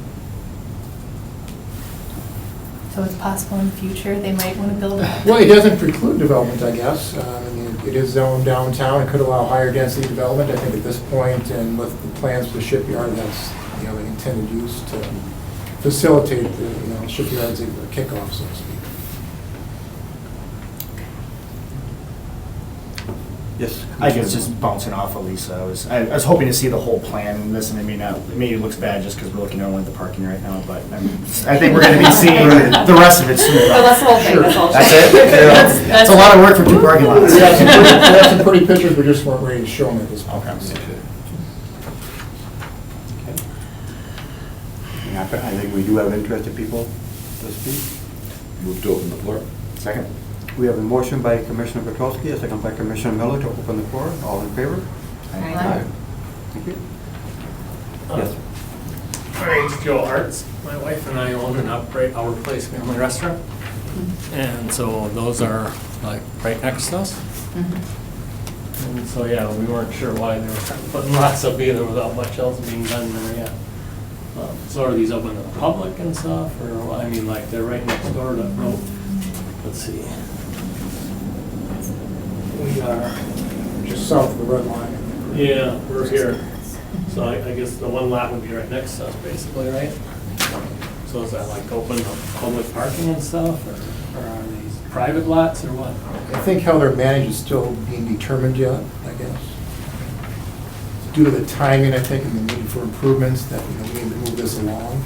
So it's possible in the future they might want to build a... Well, it doesn't preclude development, I guess. I mean, it is zoned downtown. It could allow higher density development, I think, at this point, and with the plans for the shipyard, that's the intended use to facilitate the shipyard's kickoff, so to speak. Yes. I guess just bouncing off of Lisa, I was hoping to see the whole plan in this, and I mean, maybe it looks bad just because we're looking at only the parking right now, but I think we're going to be seeing the rest of it soon. No, that's the whole thing, that's all. That's it? That's a lot of work for 2 parking lots. We have some pretty pictures, we just weren't ready to show them at this point. Okay. Yeah, I think we do have interested people to speak. Move to open the floor. Second. We have a motion by Commissioner Petrowski, a second by Commissioner Miller to open the floor. All in favor? Aye. Thank you. Yes. My name's Joe Arts. My wife and I own and operate Our Place Family Restaurant. And so those are like right next to us. And so, yeah, we weren't sure why they were putting lots up either without much else being done there yet. So are these open to the public and stuff, or, I mean, like, they're right next door to, no, let's see. We are, Just south of the red line. yeah, we're here. So I guess the one lot would be right next to us, basically, right? So is that like open to public parking and stuff, or are these private lots, or what? I think how they're managed is still being determined yet, I guess. Due to the timing, I think, and the need for improvements, that we need to move this along.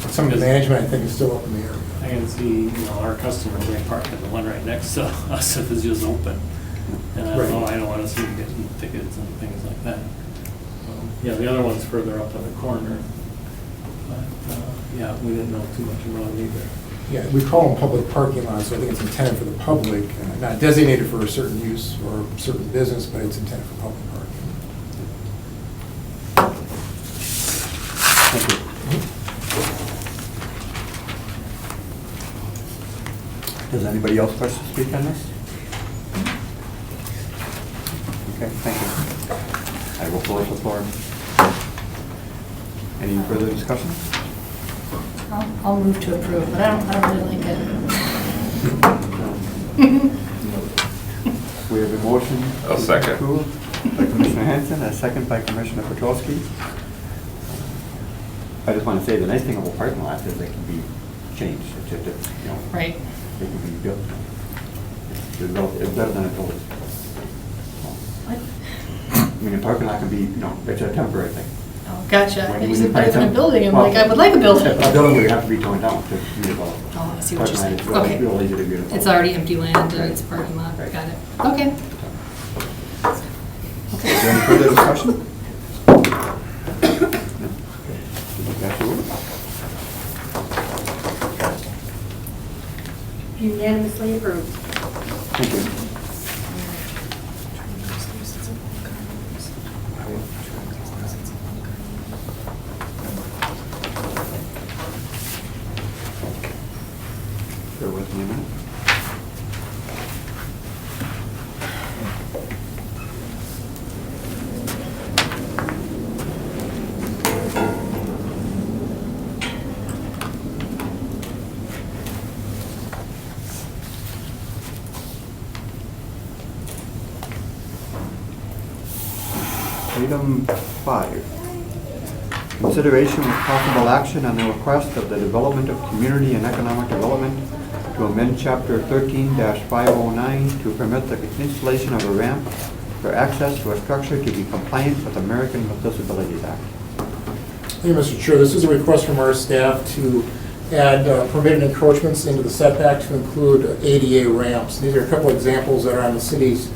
But some of the management, I think, is still up in the air. I can see, our customers, they park at the one right next to us if it's just open. And I don't want to see them getting tickets and things like that. Yeah, the other one's further up on the corner. But, yeah, we didn't know too much about it either. Yeah, we call them public parking lots, so I think it's intended for the public, not designated for a certain use or certain business, but it's intended for public parking. Thank you. Does anybody else wish to speak on this? Okay, thank you. I will close the floor. Any further discussion? I'll move to approve, but I don't really like it. We have a motion. I'll second. To approve by Commissioner Hanson, a second by Commissioner Petrowski. I just want to say, the nice thing about parking lots is they can be changed. It's just, you know. Right. They can be built. It's better than a building. What? I mean, a parking lot can be, you know, it's a temporary thing. Oh, gotcha. When You you said find better than a some- building, I'm well, like, I would like a building. A building would have to be torn down to be developed. Oh, I see what you're saying. Parking lot is Okay. real easy to be developed. It's already empty land and Right. it's a parking lot, Right. got it. Okay. Is there any further discussion? No. Cast your vote. Unanimously approved. Thank you. Bear with me a minute. Item 5. Consideration with possible action on the request of the Development of Community and Economic Development to amend Chapter 13-509 to permit the installation of a ramp for access to a structure to be compliant with American with Disabilities Act. Thank you, Mr. Chair. This is a request from our staff to add permitted encroachments into the setback to include ADA ramps. These are a couple examples that are on the city's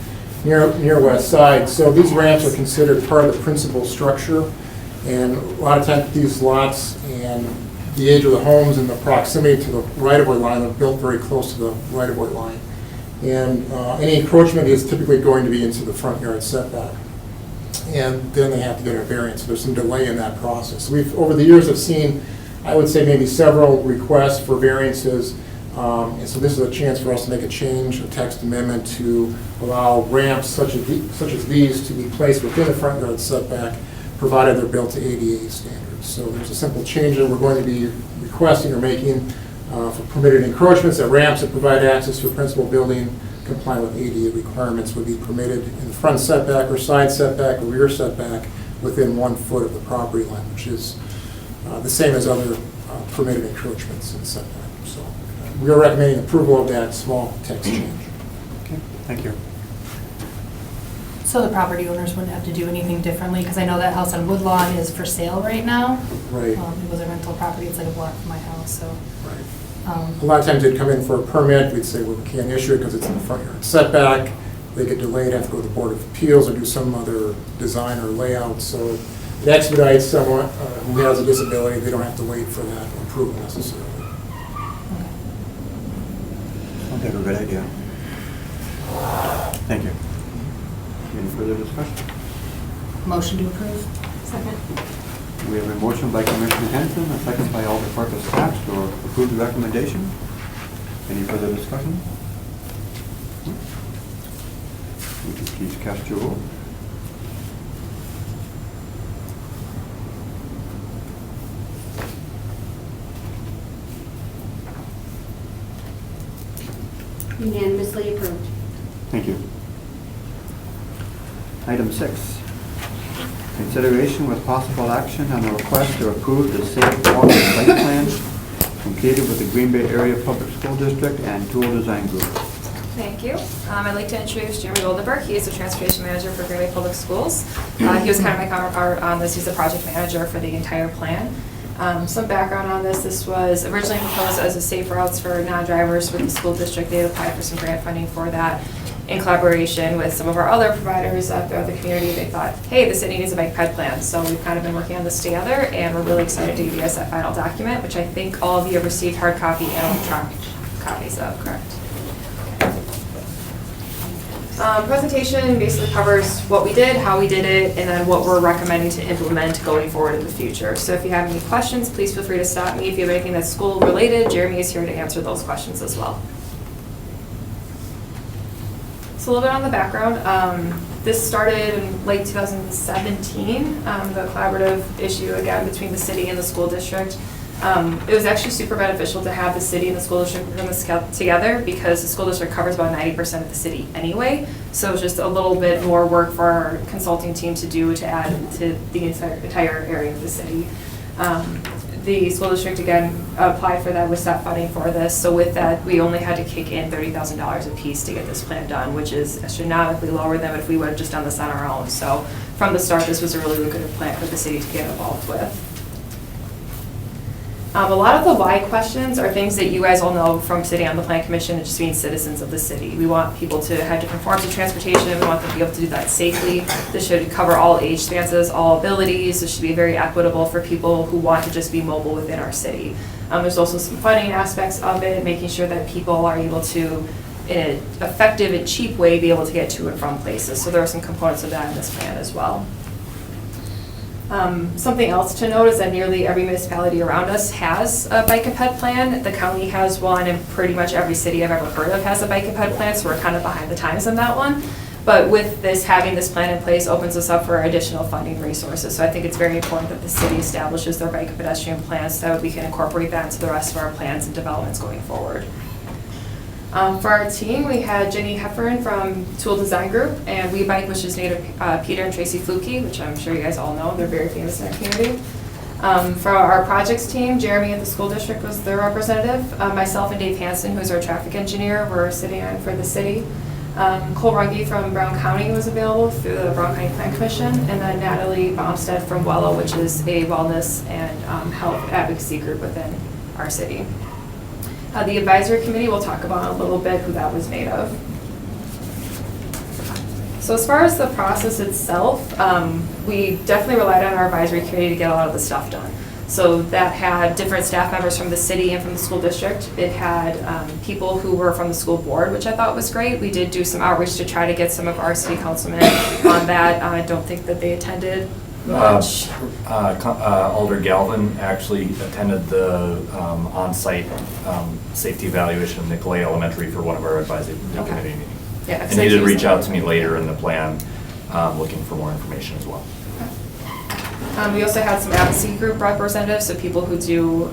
near west side. So these ramps are considered part of the principal structure, and a lot of times these lots and the age of the homes and the proximity to the right-of-way line are built very close to the right-of-way line. And any encroachment is typically going to be into the front yard setback. And then they have to get a variance. So there's some delay in that process. We've, over the years, have seen, I would say, maybe several requests for variances. And so this is a chance for us to make a change, a text amendment to allow ramps such as these to be placed within the front yard setback, provided they're built to ADA standards. So there's a simple change that we're going to be requesting or making for permitted encroachments at ramps that provide access to a principal building compliant with ADA requirements would be permitted in the front setback or side setback or rear setback within 1 foot of the property line, which is the same as other permitted encroachments in setback. So we are recommending approval of that small text change. Okay, thank you. So the property owners wouldn't have to do anything differently, because I know that house on Woodlawn is for sale right now. Right. It was a rental property, it's like a block from my house, so. Right. A lot of times they'd come in for a permit, we'd say, well, we can't issue it because it's in the front yard setback. They get delayed, have to go to the Board of Appeals or do some other design or layout. So it expedites someone who has a disability. They don't have to wait for that approval necessarily. Sounds like a good idea. Thank you. Any further discussion? Motion to approve. Second. We have a motion by Commissioner Henson, a second by Alderperkis Tax to approve the recommendation. Any further discussion? Would you please cast your vote? Unanimously approved. Thank you. Item 6. Consideration with possible action on the request to approve the safe walking site plan completed with the Green Bay Area Public School District and Tool Design Group. Thank you. I'd like to introduce Jeremy Goldenberg. He is the transportation manager for Green Bay Public Schools. He was kind of my counterpart on this. He's the project manager for the entire plan. Some background on this. This was originally proposed as a safe routes for non-drivers with the school district. They had applied for some grant funding for that. In collaboration with some of our other providers throughout the community, they thought, hey, the city needs a bike ped plan. So we've kind of been working on this together, and we're really excited to give you guys that final document, which I think all of you have received hard copy and electronic copies of, correct? Presentation basically covers what we did, how we did it, and then what we're recommending to implement going forward in the future. So if you have any questions, please feel free to stop me. If you have anything that's school related, Jeremy is here to answer those questions as well. So a little bit on the background. This started in late 2017, the collaborative issue again between the city and the school district. It was actually super beneficial to have the city and the school district work on this together because the school district covers about 90% of the city anyway. So it was just a little bit more work for our consulting team to do to add to the entire area of the city. The school district, again, applied for that with STEP funding for this. So with that, we only had to kick in $30,000 a piece to get this plan done, which is astronomically lower than if we would have just done this on our own. So from the start, this was a really lucrative plan for the city to get involved with. A lot of the why questions are things that you guys all know from sitting on the Plan Commission and just being citizens of the city. We want people to have different forms of transportation. We want them to be able to do that safely. This should cover all age spances, all abilities. This should be very equitable for people who want to just be mobile within our city. There's also some funding aspects of it, making sure that people are able to, in an effective and cheap way, be able to get to and from places. So there are some components of that in this plan as well. Something else to note is that nearly every municipality around us has a bike and ped plan. The county has one, and pretty much every city I've ever heard of has a bike and ped plan, so we're kind of behind the times on that one. But with this, having this plan in place opens us up for additional funding resources. So I think it's very important that the city establishes their bike and pedestrian plans so that we can incorporate that into the rest of our plans and developments going forward. For our team, we had Jenny Heffern from Tool Design Group and We Bike, which is native Peter and Tracy Fluke, which I'm sure you guys all know. They're very famous in our community. For our projects team, Jeremy at the school district was their representative. Myself and Dave Hansen, who's our traffic engineer, were sitting in for the city. Cole Runge from Brown County was available through the Brown County Plan Commission, and then Natalie Baumstead from WELLO, which is a wellness and health advocacy group within our city. The advisory committee, we'll talk about in a little bit who that was made of. So as far as the process itself, we definitely relied on our advisory committee to get a lot of the stuff done. So that had different staff members from the city and from the school district. It had people who were from the school board, which I thought was great. We did do some outreach to try to get some of our city councilmen on that. I don't think that they attended much. Alder Galvin actually attended the on-site safety evaluation of Nicolay Elementary for one of our advisory committee meetings. Yeah, and he did reach out to me later in the plan looking for more information as well. We also had some advocacy group representatives, so people who do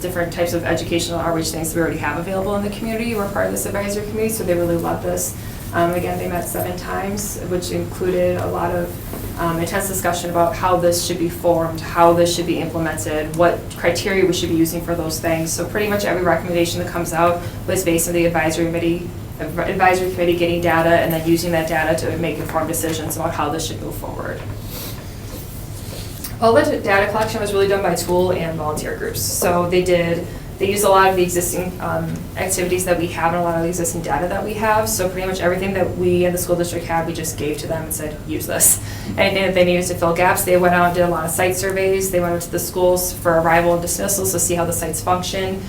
different types of educational outreach things that we already have available in the community were part of this advisory committee, so they really loved this. Again, they met 7 times, which included a lot of intense discussion about how this should be formed, how this should be implemented, what criteria we should be using for those things. So pretty much every recommendation that comes out was based on the advisory committee getting data and then using that data to make informed decisions about how this should move forward. All the data collection was really done by Tool and volunteer groups. So they used a lot of the existing activities that we have and a lot of the existing data that we have. So pretty much everything that we and the school district had, we just gave to them and said, use this. Anything that they needed to fill gaps, they went out and did a lot of site surveys. They went out to the schools for arrival and dismissals to see how the sites function.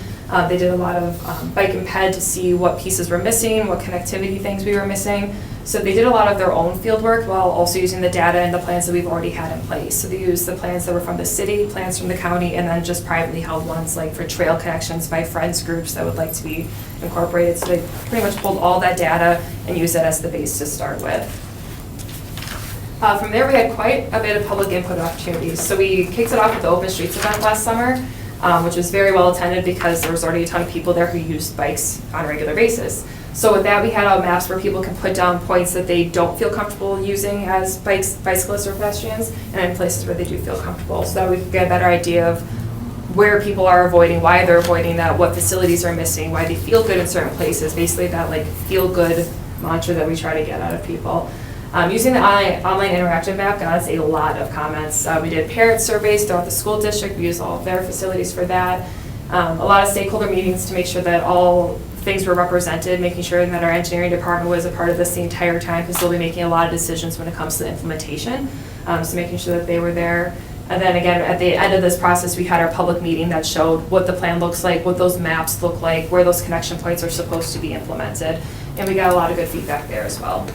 They did a lot of bike and ped to see what pieces were missing, what connectivity things we were missing. So they did a lot of their own field work while also using the data and the plans that we've already had in place. So they used the plans that were from the city, plans from the county, and then just privately held ones like for trail connections by friends groups that would like to be incorporated. So they pretty much pulled all that data and used it as the base to start with. From there, we had quite a bit of public input opportunities. So we kicked it off with the Open Streets event last summer, which was very well attended because there was already a ton of people there who used bikes on a regular basis. So with that, we had maps where people can put down points that they don't feel comfortable using as bicyclists or pedestrians, and in places where they do feel comfortable, so that we can get a better idea of where people are avoiding, why they're avoiding that, what facilities are missing, why they feel good in certain places, basically that like feel good mantra that we try to get out of people. Using the online interactive map got us a lot of comments. We did parent surveys throughout the school district. We used all of their facilities for that. A lot of stakeholder meetings to make sure that all things were represented, making sure that our engineering department was a part of this the entire time because they'll be making a lot of decisions when it comes to the implementation. So making sure that they were there. And then again, at the end of this process, we had our public meeting that showed what the plan looks like, what those maps look like, where those connection points are supposed to be implemented. And we got a lot of good feedback there as well.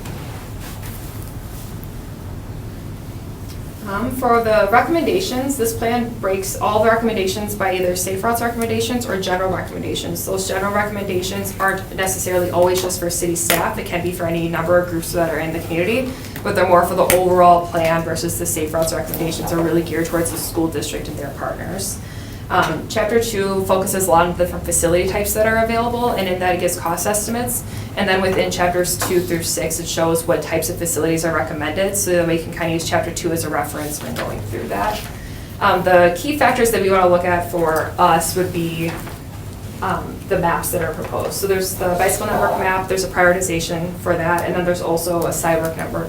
For the recommendations, this plan breaks all the recommendations by either safe routes recommendations or general recommendations. Those general recommendations aren't necessarily always just for city staff. It can be for any number of groups that are in the community, but they're more for the overall plan versus the safe routes recommendations are really geared towards the school district and their partners. Chapter 2 focuses a lot on the different facility types that are available, and in that it gives cost estimates. And then within chapters 2 through 6, it shows what types of facilities are recommended, so that we can kind of use chapter 2 as a reference when going through that. The key factors that we want to look at for us would be the maps that are proposed. So there's the bicycle network map, there's a prioritization for that, and then there's also a sidewalk network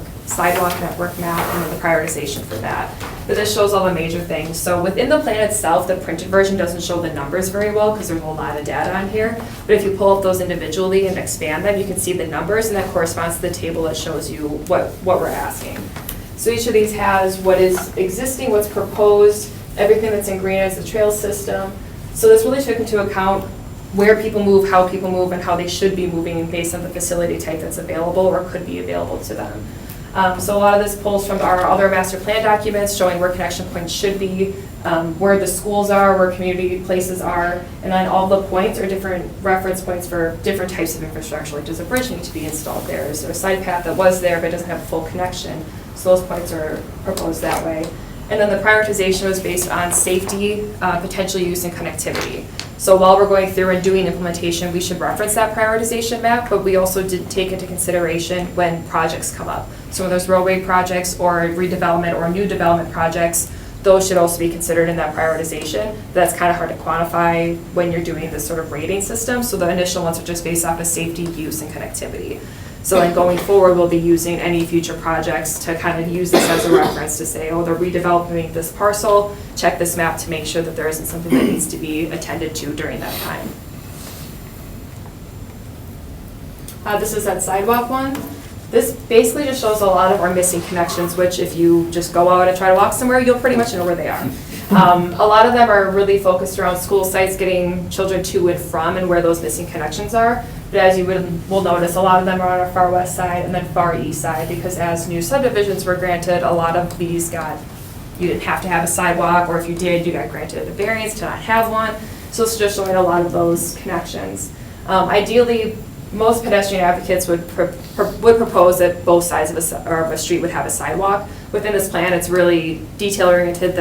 map, and then the prioritization for that. But this shows all the major things. So within the plan itself, the printed version doesn't show the numbers very well because there's a lot of data on here. But if you pull up those individually and expand them, you can see the numbers, and that corresponds to the table that shows you what we're asking. So each of these has what is existing, what's proposed, everything that's in green is the trail system. So this really took into account where people move, how people move, and how they should be moving based on the facility type that's available or could be available to them. So a lot of this pulls from our other master plan documents showing where connection points should be, where the schools are, where community places are, and then all the points are different reference points for different types of infrastructure. Like, does a bridge need to be installed there? Is there a side path that was there but doesn't have a full connection? So those points are proposed that way. And then the prioritization was based on safety, potential use, and connectivity. So while we're going through and doing implementation, we should reference that prioritization map, but we also did take into consideration when projects come up. So when there's roadway projects or redevelopment or new development projects, those should also be considered in that prioritization. That's kind of hard to quantify when you're doing this sort of rating system. So the initial ones are just based off of safety, use, and connectivity. So then going forward, we'll be using any future projects to kind of use this as a reference to say, oh, they're redeveloping this parcel, check this map to make sure that there isn't something that needs to be attended to during that time. This is that sidewalk one. This basically just shows a lot of our missing connections, which if you just go out and try to walk somewhere, you'll pretty much know where they are. A lot of them are really focused around school sites, getting children to and from, and where those missing connections are. But as you will notice, a lot of them are on our far west side and then far east side, because as new subdivisions were granted, a lot of these you didn't have to have a sidewalk, or if you did, you got granted a variance to not have one. So it's just showing a lot of those connections. Ideally, most pedestrian advocates would propose that both sides of a street would have a sidewalk. Within this plan, it's really detail-oriented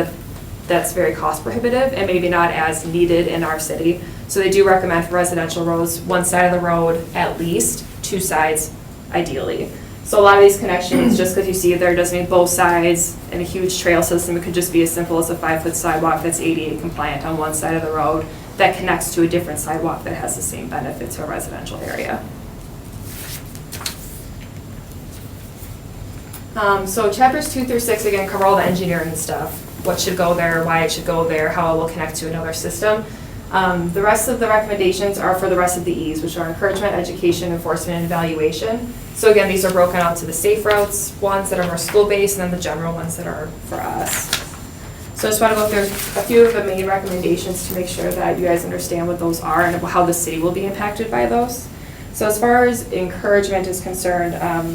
that's very cost prohibitive and maybe not as needed in our city. So they do recommend for residential roads, one side of the road at least, two sides ideally. So a lot of these connections, just because you see there doesn't need both sides and a huge trail system, it could just be as simple as a 5-foot sidewalk that's ADA compliant on one side of the road that connects to a different sidewalk that has the same benefit to a residential area. So chapters 2 through 6 again cover all the engineering stuff. What should go there, why it should go there, how it will connect to another system. The rest of the recommendations are for the rest of the E's, which are encouragement, education, enforcement, and evaluation. So again, these are broken out to the safe routes, ones that are more school-based, and then the general ones that are for us. So I just want to go through a few of the main recommendations to make sure that you guys understand what those are and how the city will be impacted by those. So as far as encouragement is concerned,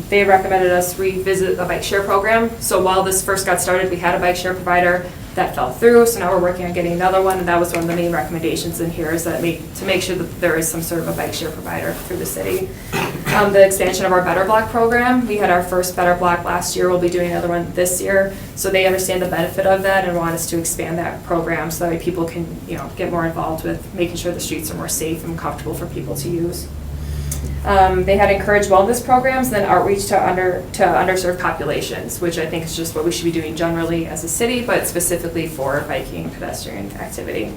they recommended us revisit the bike share program. So while this first got started, we had a bike share provider that fell through. So now we're working on getting another one, and that was one of the main recommendations in here, is that to make sure that there is some sort of a bike share provider through the city. The expansion of our Better Block program. We had our first Better Block last year. We'll be doing another one this year. So they understand the benefit of that and want us to expand that program so that way people can, get more involved with making sure the streets are more safe and comfortable for people to use. They had encouraged wellness programs, then outreach to underserved populations, which I think is just what we should be doing generally as a city, but specifically for biking pedestrian activity.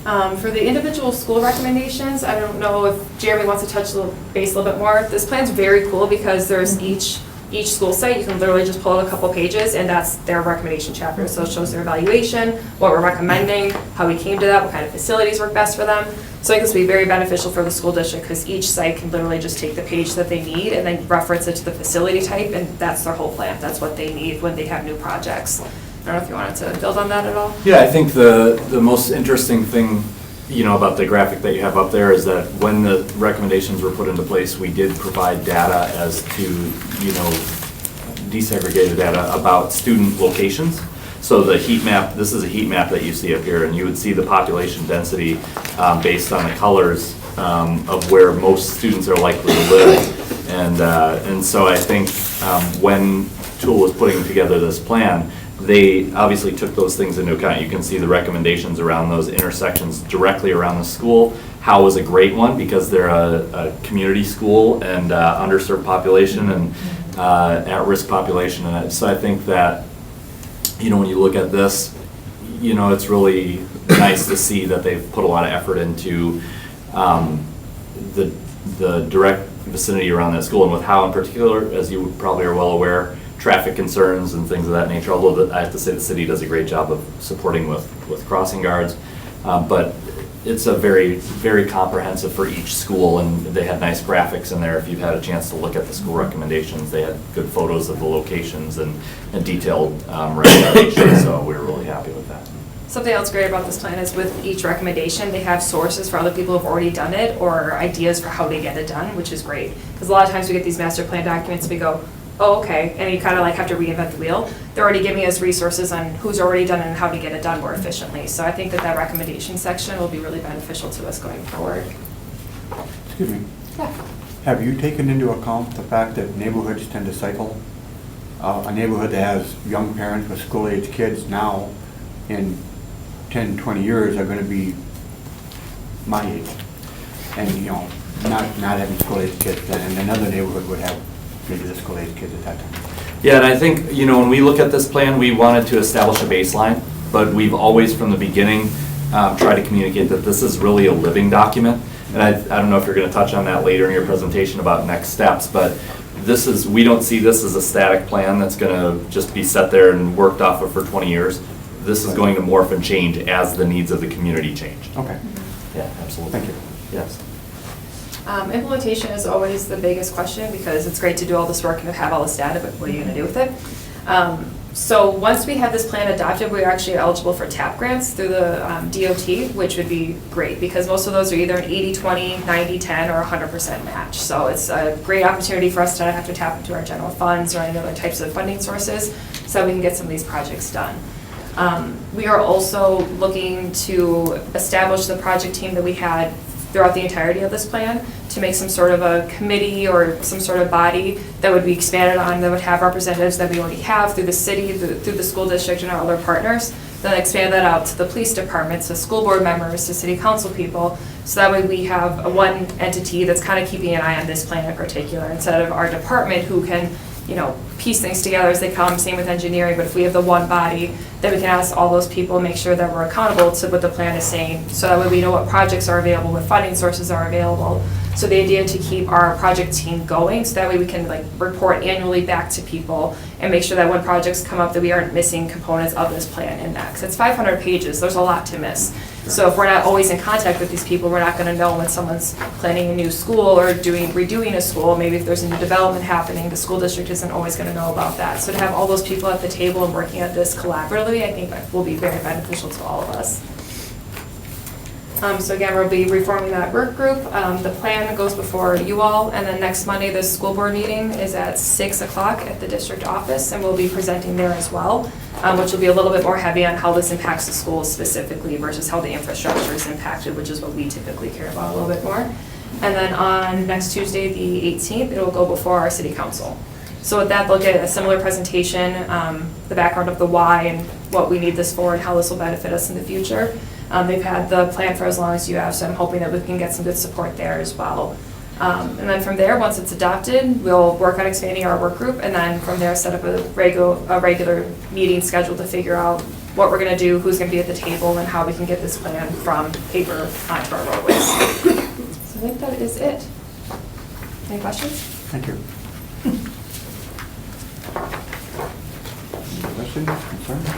For the individual school recommendations, I don't know if Jeremy wants to touch the base a little bit more. This plan's very cool because there's each school site, you can literally just pull out a couple pages and that's their recommendation chapter. So it shows their evaluation, what we're recommending, how we came to that, what kind of facilities work best for them. So I think this will be very beneficial for the school district because each site can literally just take the page that they need and then reference it to the facility type, and that's their whole plan. That's what they need when they have new projects. I don't know if you wanted to build on that at all? Yeah, I think the most interesting thing, about the graphic that you have up there is that when the recommendations were put into place, we did provide data as to, desegregated data about student locations. So the heat map, this is a heat map that you see up here, and you would see the population density based on the colors of where most students are likely to live. And so I think when Tool was putting together this plan, they obviously took those things into account. You can see the recommendations around those intersections directly around the school. Howe is a great one because they're a community school and underserved population and at-risk population. And so I think that, when you look at this, it's really nice to see that they've put a lot of effort into the direct vicinity around that school, and with Howe in particular, as you probably are well aware, traffic concerns and things of that nature, although I have to say the city does a great job of supporting with crossing guards. But it's a very, very comprehensive for each school, and they had nice graphics in there. If you've had a chance to look at the school recommendations, they had good photos of the locations and detailed recommendations, so we were really happy with that. Something else great about this plan is with each recommendation, they have sources for other people who have already done it or ideas for how to get it done, which is great. Because a lot of times we get these master plan documents and we go, oh, okay, and you kind of like have to reinvent the wheel. They're already giving us resources on who's already done it and how to get it done more efficiently. So I think that recommendation section will be really beneficial to us going forward. Excuse me. Yeah. Have you taken into account the fact that neighborhoods tend to cycle? A neighborhood that has young parents with school-age kids now in 10, 20 years are going to be my age. And, not having school-age kids then, and another neighborhood would have maybe the school-age kids at that time. Yeah, and I think, when we look at this plan, we wanted to establish a baseline, but we've always, from the beginning, tried to communicate that this is really a living document. And I don't know if you're going to touch on that later in your presentation about next steps, but we don't see this as a static plan that's going to just be set there and worked off of for 20 years. This is going to morph and change as the needs of the community change. Okay. Yeah, absolutely. Thank you. Yes. Implementation is always the biggest question because it's great to do all this work and to have all this data, but what are you going to do with it? So once we have this plan adopted, we're actually eligible for TAP grants through the DOT, which would be great because most of those are either an 80-20, 90-10, or 100% match. So it's a great opportunity for us to not have to tap into our general funds or any other types of funding sources so we can get some of these projects done. We are also looking to establish the project team that we had throughout the entirety of this plan to make some sort of a committee or some sort of body that would be expanded on, that would have representatives that we already have through the city, through the school district and our other partners, then expand that out to the police departments, to school board members, to city council people, so that way we have one entity that's kind of keeping an eye on this plan in particular, instead of our department who can piece things together as they come, same with engineering, but if we have the one body, then we can ask all those people, make sure that we're accountable to what the plan is saying, so that way we know what projects are available, what funding sources are available. So the idea to keep our project team going, so that way we can report annually back to people and make sure that when projects come up that we aren't missing components of this plan in that. Because it's 500 pages, there's a lot to miss. So if we're not always in contact with these people, we're not going to know when someone's planning a new school or redoing a school. Maybe if there's a new development happening, the school district isn't always going to know about that. So to have all those people at the table and working at this collaboratively, I think will be very beneficial to all of us. So again, we'll be reforming that work group. The plan goes before you all, and then next Monday, the school board meeting is at 6 o'clock at the district office, and we'll be presenting there as well, which will be a little bit more heavy on how this impacts the schools specifically versus how the infrastructure is impacted, which is what we typically care about a little bit more. And then on next Tuesday, the 18th, it will go before our city council. So with that, they'll get a similar presentation, the background of the why and what we need this for and how this will benefit us in the future. They've had the plan for as long as you have, so I'm hoping that we can get some good support there as well. And then from there, once it's adopted, we'll work on expanding our work group, and then from there, set up a regular meeting schedule to figure out what we're going to do, who's going to be at the table, and how we can get this plan from paper onto our roadways. So I think that is it. Any questions? Thank you. Any questions, concerns?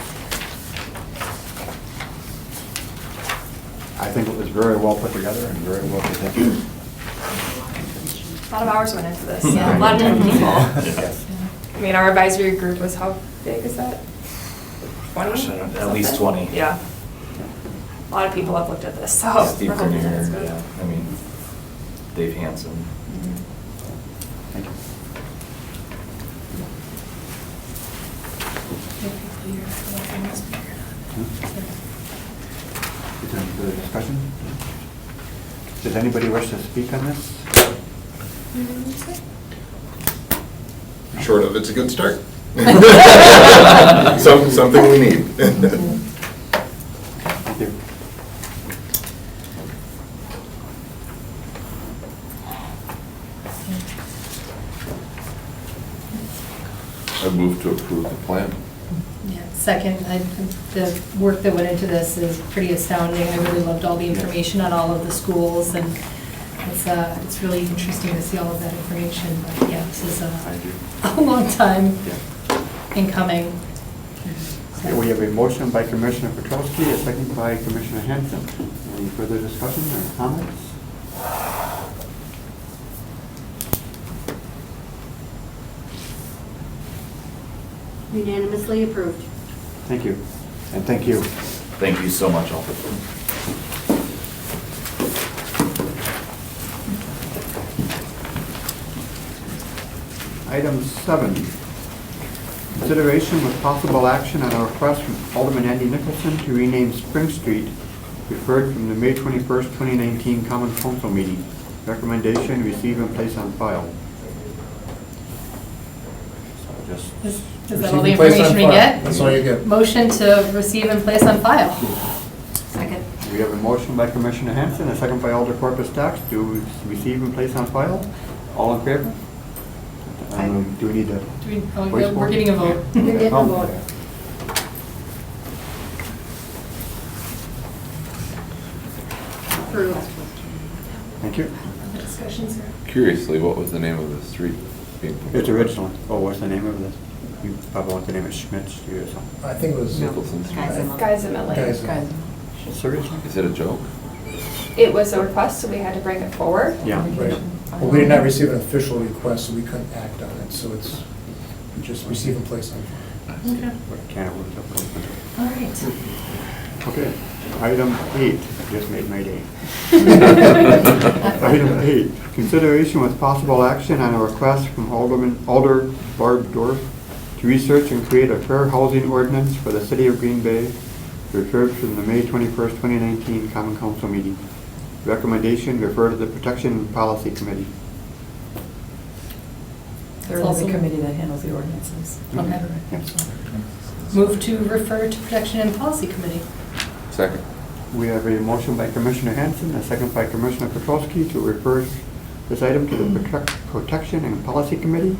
I think it was very well put together and very well presented. A lot of hours went into this, a lot of different people. I mean, our advisory group was, how big is that? 20? At least 20. Yeah. A lot of people have looked at this, so. Steve we're hoping Grenier, that's good. yeah, I mean, Dave Hansen. Thank you. clear. I don't know if it must be or not. Is there any further discussion? Does anybody wish to speak on this? Short of, it's a good start. Something we need. Thank you. I move to approve the plan. Yeah, second, the work that went into this is pretty astounding. I really loved all the information on all of the schools, and it's really interesting to see all of that information. But yeah, this is a long time in coming. Okay, we have a motion by Commissioner Petrowski, a second by Commissioner Hanson. Any further discussion or comments? Unanimously approved. Thank you. And thank you. Thank you so much, all. Item 7, consideration with possible action on a request from Alderman Andy Nicholson to rename Spring Street, referred from the May 21st, 2019 Common Council meeting. Recommendation, receive and place on file. So just Is that all the information we get? That's all you get. Motion to receive and place on file. Second. We have a motion by Commissioner Hanson, a second by Alder Corpus Dax to receive and place on file. All in favor? Do we need to? We're getting a vote. You're getting a vote. Approved. Thank you. Discussions here. Curiously, what was the name of the street being proposed? It's original. Oh, what's the name of this? You probably want the name of Schmidt Street or something. I think it was Nicholson Street. Geismar. Seriously? Is it a joke? It was a request, so we had to bring it forward. Yeah. Right. Well, we did not receive an official request, so we couldn't act on it, so it's, we just receive and place on file. Okay. Can of worms open. All right. Okay, item 8, just made my day. Item 8, consideration with possible action on a request from Alder Barb Dorf to research and create a fair housing ordinance for the city of Green Bay, referred from the May 21st, 2019 Common Council meeting. Recommendation, refer to the Protection and Policy Committee. There is a committee that handles the ordinances. Okay. Yes. Move to refer to Protection and Policy Committee. Second. We have a motion by Commissioner Hanson, a second by Commissioner Petrowski to refer this item to the Protection and Policy Committee.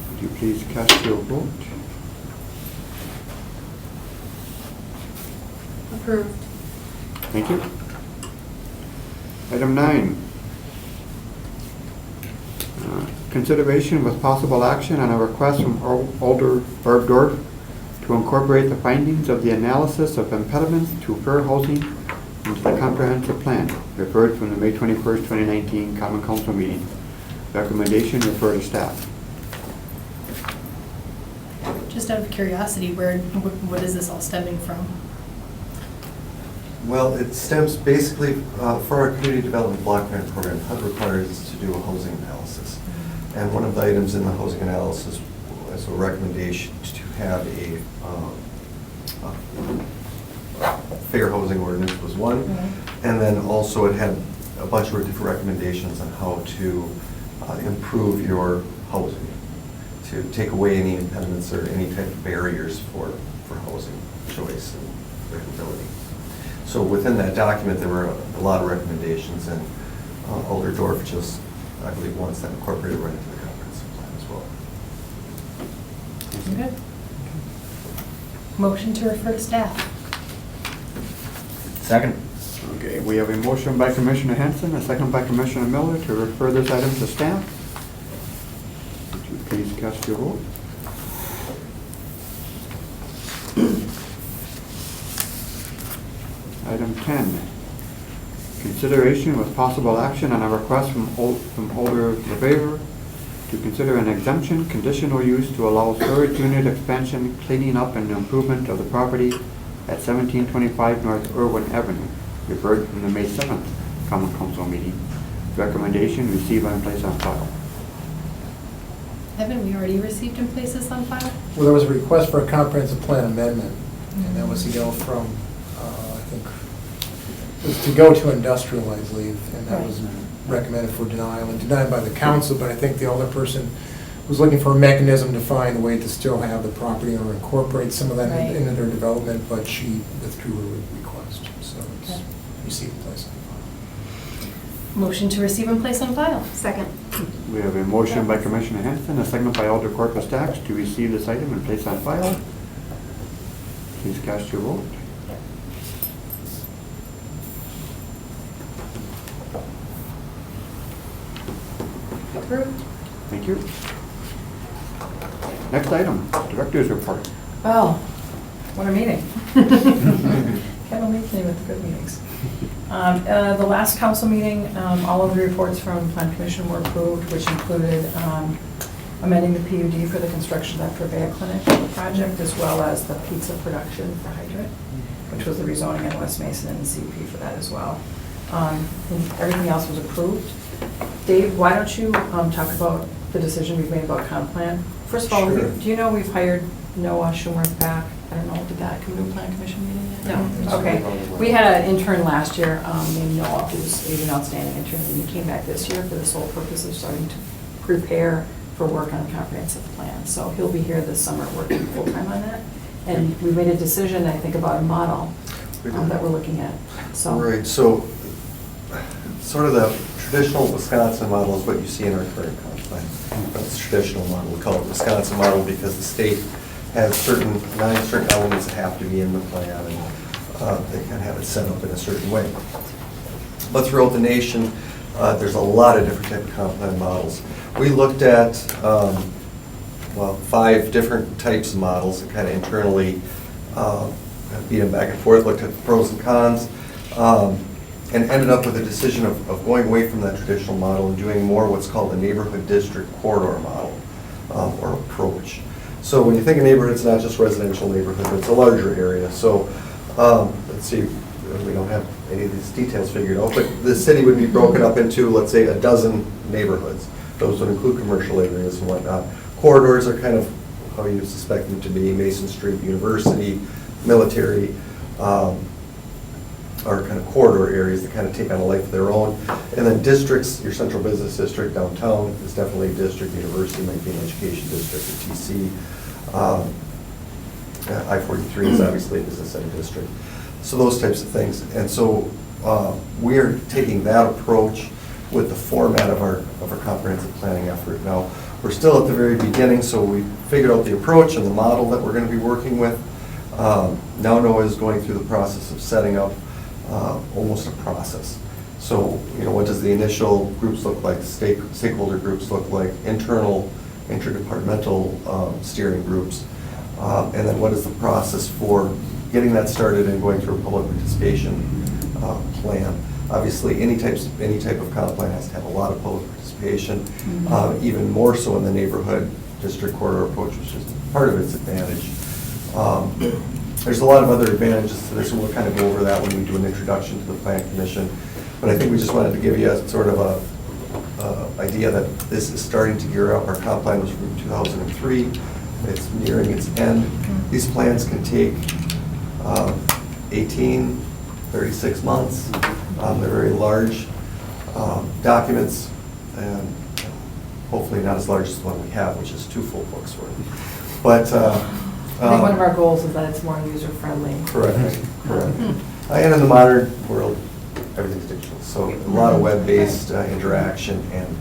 Would you please cast your vote? Approved. Thank you. Item 9. Consideration with possible action on a request from Alder Barb Dorf to incorporate the findings of the analysis of impediments to fair housing into the comprehensive plan, referred from the May 21st, 2019 Common Council meeting. Recommendation, refer to staff. Just out of curiosity, what is this all stemming from? Well, it stems basically, for our community development block grant program, HUD requires us to do a housing analysis. And one of the items in the housing analysis was a recommendation to have a fair housing ordinance was one. And then also it had a bunch of different recommendations on how to improve your housing, to take away any impediments or any type of barriers for housing choice and availability. So within that document, there were a lot of recommendations, and Alder Dorf just, I believe, wants that incorporated right into the comprehensive plan as well. Good. Motion to refer to staff. Second. Okay, we have a motion by Commissioner Hanson, a second by Commissioner Miller to refer this item to staff. Would you please cast your vote? Item 10, consideration with possible action on a request from Alder LaFever to consider an exemption conditional use to allow storage unit expansion, cleaning up and improvement of the property at 1725 North Irwin Avenue, referred from the May 7th Common Council meeting. Recommendation, receive and place on file. Haven't we already received and placed this on file? Well, there was a request for a comprehensive plan amendment, and that was to go from, I think, it was to go to industrial, I believe, and that was recommended for denial, and denied by the council, but I think the older person was looking for a mechanism to find a way to still have the property or incorporate some of that Right. into their development, but she withdrew her request, so it's Okay. received and placed on Motion to receive and place on file. Second. We have a motion by Commissioner Henson, a second by Alder Corpus Dax to receive this item and place on file. Please cast your vote. Approved. Thank you. Next item, Director's Report. Well, what a meeting. Can't believe me with the good meetings. The last council meeting, all of the reports from Plan Commission were approved, which included amending the PUD for the construction of that Purveyor Clinic project, as well as the pizza production for Hydrant, which was the rezoning in West Mason and the CP for that as well. And everything else was approved. Dave, why don't you talk about the decision we've made about comp plan? First of all, Sure. do you know we've hired Noah Schumerth back? I don't know, did that come to a Plan Commission meeting yet? No. Okay. We had an intern last year named Noah, who's an outstanding intern, and he came back this year for the sole purpose of starting to prepare for work on a comprehensive plan. So he'll be here this summer working full-time on that. And we made a decision, I think, about a model that we're looking at, so. Right, so sort of the traditional Wisconsin model is what you see in our current comp plan. That's the traditional model. We call it Wisconsin model because the state has nine certain elements that have to be in the plan, and they can have it set up in a certain way. But throughout the nation, there's a lot of different type of comp plan models. We looked at, 5 different types of models and kind of internally beat them back and forth, looked at the pros and cons, and ended up with a decision of going away from that traditional model and doing more what's called the neighborhood district corridor model or approach. So when you think of neighborhood, it's not just residential neighborhood, but it's a larger area. So let's see, we don't have any of these details figured out, but the city would be broken up into, let's say, a dozen neighborhoods. Those would include commercial areas and whatnot. Corridors are kind of how you suspect them to be: Mason Street, University, Military, are kind of corridor areas that kind of take on a life of their own. And then districts, your central business district, downtown is definitely a district. University might be an education district, a TC. I-43 is obviously a business center district. So those types of things. And so we are taking that approach with the format of our comprehensive planning effort. Now, we're still at the very beginning, so we figured out the approach and the model that we're going to be working with. Now NOAA is going through the process of setting up almost a process. So, what does the initial groups look like, stakeholder groups look like, internal, interdepartmental steering groups, and then what is the process for getting that started and going through a public participation plan. Obviously, any type of comp plan has to have a lot of public participation, even more so in the neighborhood district corridor approach, which is part of its advantage. There's a lot of other advantages to this, and we'll kind of go over that when we do an introduction to the Plan Commission. But I think we just wanted to give you a sort of a idea that this is starting to gear up. Our comp plan was from 2003. It's nearing its end. These plans can take 18, 36 months. They're very large documents, and hopefully not as large as the one we have, which is 2 full books worth. But I think one of our goals is that it's more user-friendly. correct. And in the modern world, everything's digital, so a lot of web-based interaction. And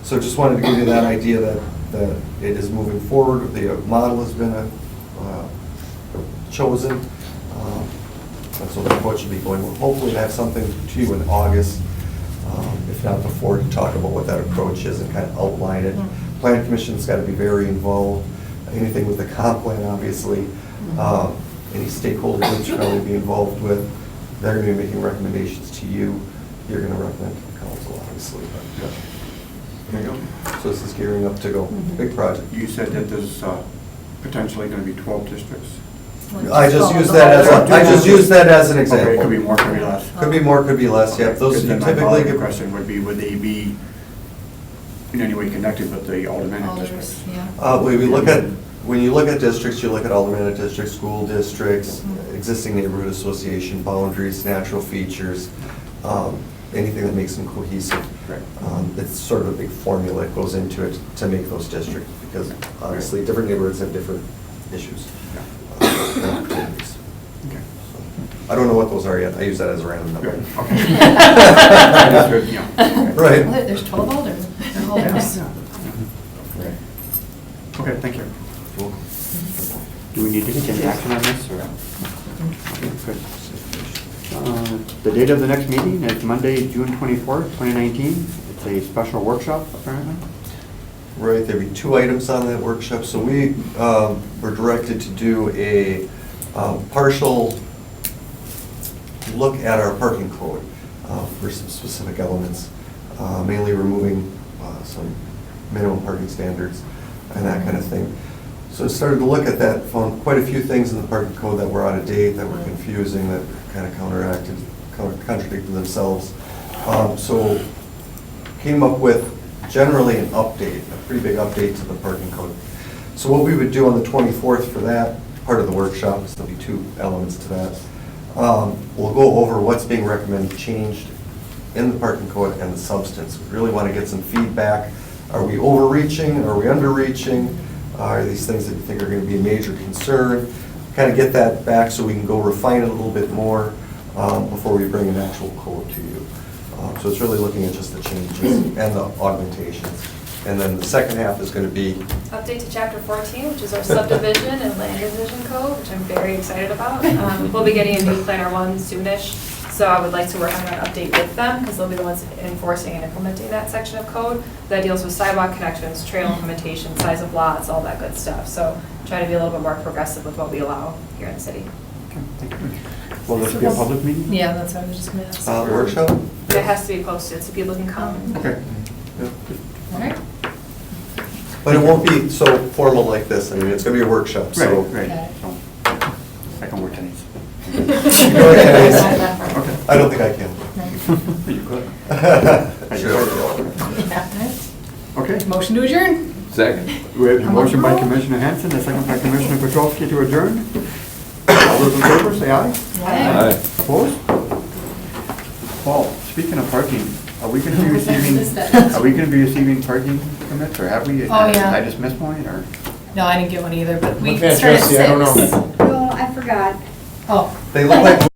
so just wanted to give you that idea that it is moving forward. The model has been chosen, and so the approach should be going. We'll hopefully have something to you in August, if not before, to talk about what that approach is and kind of outline it. Plan Commission's got to be very involved. Anything with the comp plan, obviously. Any stakeholder groups you're going to be involved with, they're going to be making recommendations to you. You're going to recommend to the council, obviously. But, There you go. so this is gearing up to go. Big project. You said that there's potentially going to be 12 districts. I just use that as an example. Okay, it could be more, could be less. Could be more, could be less, yeah. Those Because you then my typically follow-up get. question would be, would they be in any way connected with the aldermanic districts. When you look at districts, you look at aldermanic districts, school districts, existing neighborhood association boundaries, natural features, anything that makes them cohesive. It's sort of a big formula that goes into it to make those districts, because obviously different neighborhoods have different issues. And opportunities. Okay. I don't know what those are yet. I use that as a random number. Right. Right. There's 12 alders. They're alders. Okay, thank you. Do we need to take any action on this, or? Okay, good. The date of the next meeting is Monday, June 24th, 2019. It's a special workshop, apparently. Right, there'd be 2 items on that workshop. So we were directed to do a partial look at our parking code for some specific elements, mainly removing some minimum parking standards and that kind of thing. So I started to look at that, found quite a few things in the parking code that were out of date, that were confusing, that kind of contradicted themselves. So came up with generally an update, a pretty big update to the parking code. So what we would do on the 24th for that part of the workshop, so there'll be 2 elements to that. We'll go over what's being recommended changed in the parking code and the substance. We really want to get some feedback. Are we overreaching? Are we underreaching? Are these things that you think are going to be a major concern? Kind of get that back so we can go refine it a little bit more before we bring an actual code to you. So it's really looking at just the changes and the augmentations. And then the second half is going to be Update to chapter 14, which is our subdivision and land division code, which I'm very excited about. We'll be getting a new planner 1 soonish, so I would like to work on an update with them, because they'll be the ones enforcing and implementing that section of code that deals with sidewalk connections, trail implementation, size of lots, all that good stuff. So try to be a little bit more progressive with what we allow here in the city. Okay, thank you. Will this be a public meeting? Yeah, that's what I was just going to ask. workshop? It has to be posted so people can come. Okay. All right. But it won't be so formal like this. I mean, it's going to be a workshop, so. Right. So, I can work tennis. I don't think I can. You could. Sure. Okay. Motion to adjourn. Second. We have a motion by Commissioner Hanson, a second by Commissioner Petrowski to adjourn. All those in favor, say aye. Aye. Opposed? Paul, speaking of parking, are we going to be receiving parking permits, or have we? Oh, yeah. I just missed one, or? No, I didn't get one either, but we Look at started at Jesse, I don't 6. know. Oh, I forgot. Oh. They look like